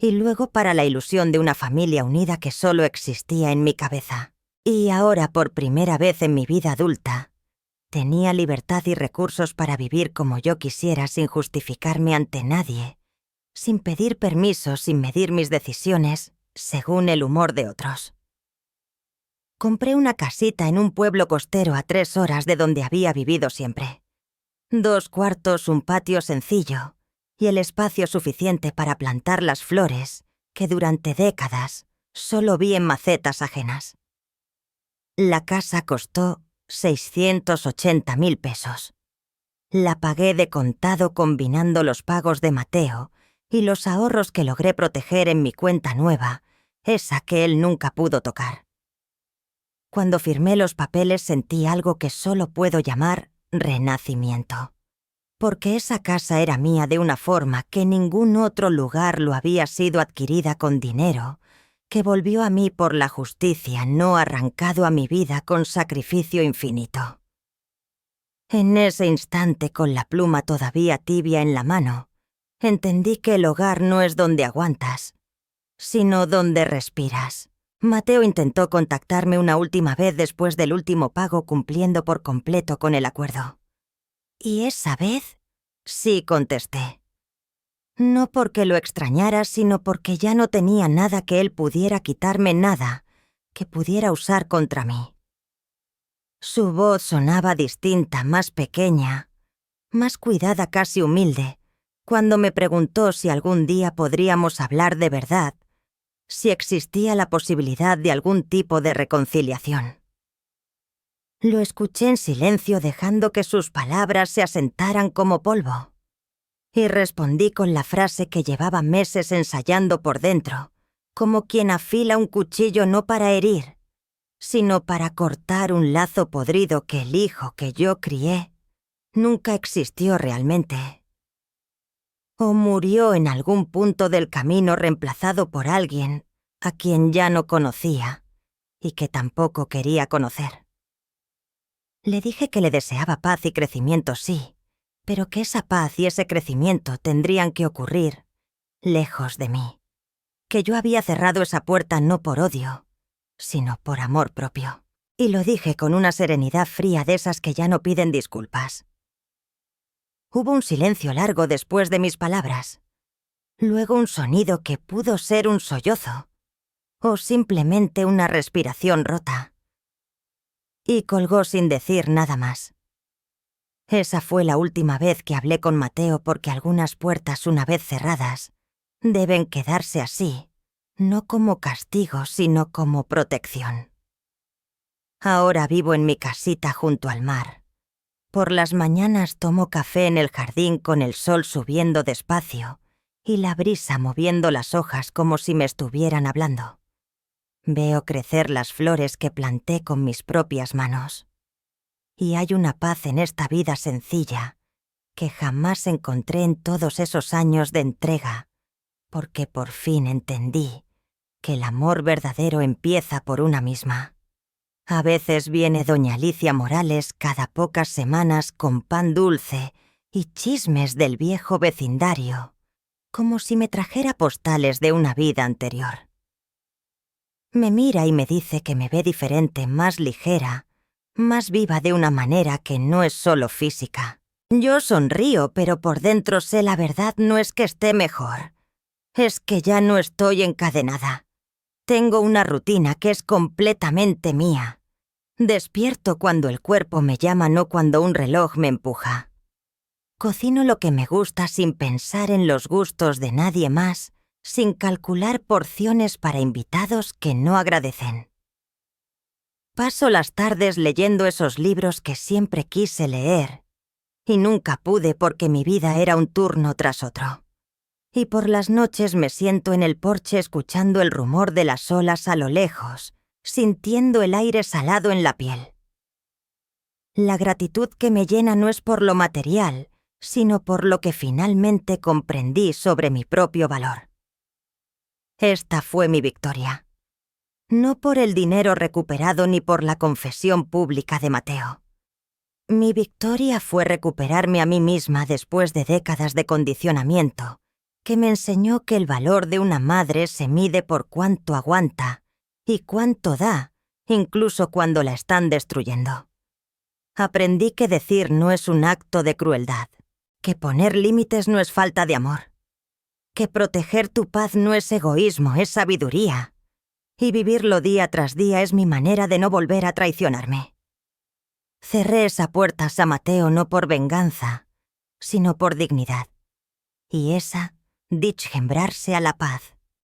y luego para la ilusión de una familia unida que solo existía en mi cabeza. Y ahora, por primera vez en mi vida adulta, tenía libertad y recursos para vivir como yo quisiera, sin justificarme ante nadie, sin pedir permiso, sin medir mis decisiones según el humor de otros. Compré una casita en un pueblo costero a 3 horas de donde había vivido siempre. 2 cuartos, un patio sencillo y el espacio suficiente para plantar las flores que durante décadas solo vi en macetas ajenas. La casa costó 680.000 pesos. La pagué de contado combinando los pagos de Mateo y los ahorros que logré proteger en mi cuenta nueva, esa que él nunca pudo tocar. Cuando firmé los papeles sentí algo que solo puedo llamar renacimiento. Porque esa casa era mía de una forma que en ningún otro lugar lo había sido, adquirida con dinero, que volvió a mí por la justicia, no arrancado a mi vida con sacrificio infinito. En ese instante, con la pluma todavía tibia en la mano, entendí que el hogar no es donde aguantas, sino donde respiras. Mateo intentó contactarme una última vez después del último pago, cumpliendo por completo con el acuerdo. ¿Y esa vez? Sí, contesté. No porque lo extrañara, sino porque ya no tenía nada que él pudiera quitarme, nada que pudiera usar contra mí. Su voz sonaba distinta, más pequeña, más cuidada, casi humilde, cuando me preguntó si algún día podríamos hablar de verdad, si existía la posibilidad de algún tipo de reconciliación. Lo escuché en silencio, dejando que sus palabras se asentaran como polvo, y respondí con la frase que llevaba meses ensayando por dentro, como quien afila un cuchillo no para herir, sino para cortar un lazo podrido que el hijo que yo crié nunca existió realmente. O murió en algún punto del camino, reemplazado por alguien a quien ya no conocía y que tampoco quería conocer. Le dije que le deseaba paz y crecimiento, sí, pero que esa paz y ese crecimiento tendrían que ocurrir lejos de mí. Que yo había cerrado esa puerta no por odio, sino por amor propio. Y lo dije con una serenidad fría, de esas que ya no piden disculpas. Hubo un silencio largo después de mis palabras. Luego un sonido que pudo ser un sollozo, o simplemente una respiración rota. Y colgó sin decir nada más. Esa fue la última vez que hablé con Mateo, porque algunas puertas, una vez cerradas, deben quedarse así, no como castigo, sino como protección. Ahora vivo en mi casita junto al mar. Por las mañanas tomo café en el jardín con el sol subiendo despacio y la brisa moviendo las hojas como si me estuvieran hablando. Veo crecer las flores que planté con mis propias manos. Y hay una paz en esta vida sencilla que jamás encontré en todos esos años de entrega, porque por fin entendí que el amor verdadero empieza por una misma. A veces viene doña Alicia Morales cada pocas semanas con pan dulce y chismes del viejo vecindario, como si me trajera postales de una vida anterior. Me mira y me dice que me ve diferente, más ligera, más viva, de una manera que no es solo física. Yo sonrío, pero por dentro sé la verdad. No es que esté mejor, es que ya no estoy encadenada. Tengo una rutina que es completamente mía. Despierto cuando el cuerpo me llama, no cuando un reloj me empuja. Cocino lo que me gusta sin pensar en los gustos de nadie más, sin calcular porciones para invitados que no agradecen. Paso las tardes leyendo esos libros que siempre quise leer y nunca pude, porque mi vida era un turno tras otro. Y por las noches me siento en el porche escuchando el rumor de las olas a lo lejos, sintiendo el aire salado en la piel. La gratitud que me llena no es por lo material, sino por lo que finalmente comprendí sobre mi propio valor. Esta fue mi victoria. No por el dinero recuperado ni por la confesión pública de Mateo. Mi victoria fue recuperarme a mí misma después de décadas de condicionamiento, que me enseñó que el valor de una madre se mide por cuánto aguanta y cuánto da, incluso cuando la están destruyendo. Aprendí que decir no es un acto de crueldad, que poner límites no es falta de amor, que proteger tu paz no es egoísmo, es sabiduría, y vivirlo día tras día es mi manera de no volver a traicionarme. Cerré esa puerta a Mateo no por venganza, sino por dignidad, y esa, dichgembrarse a la paz.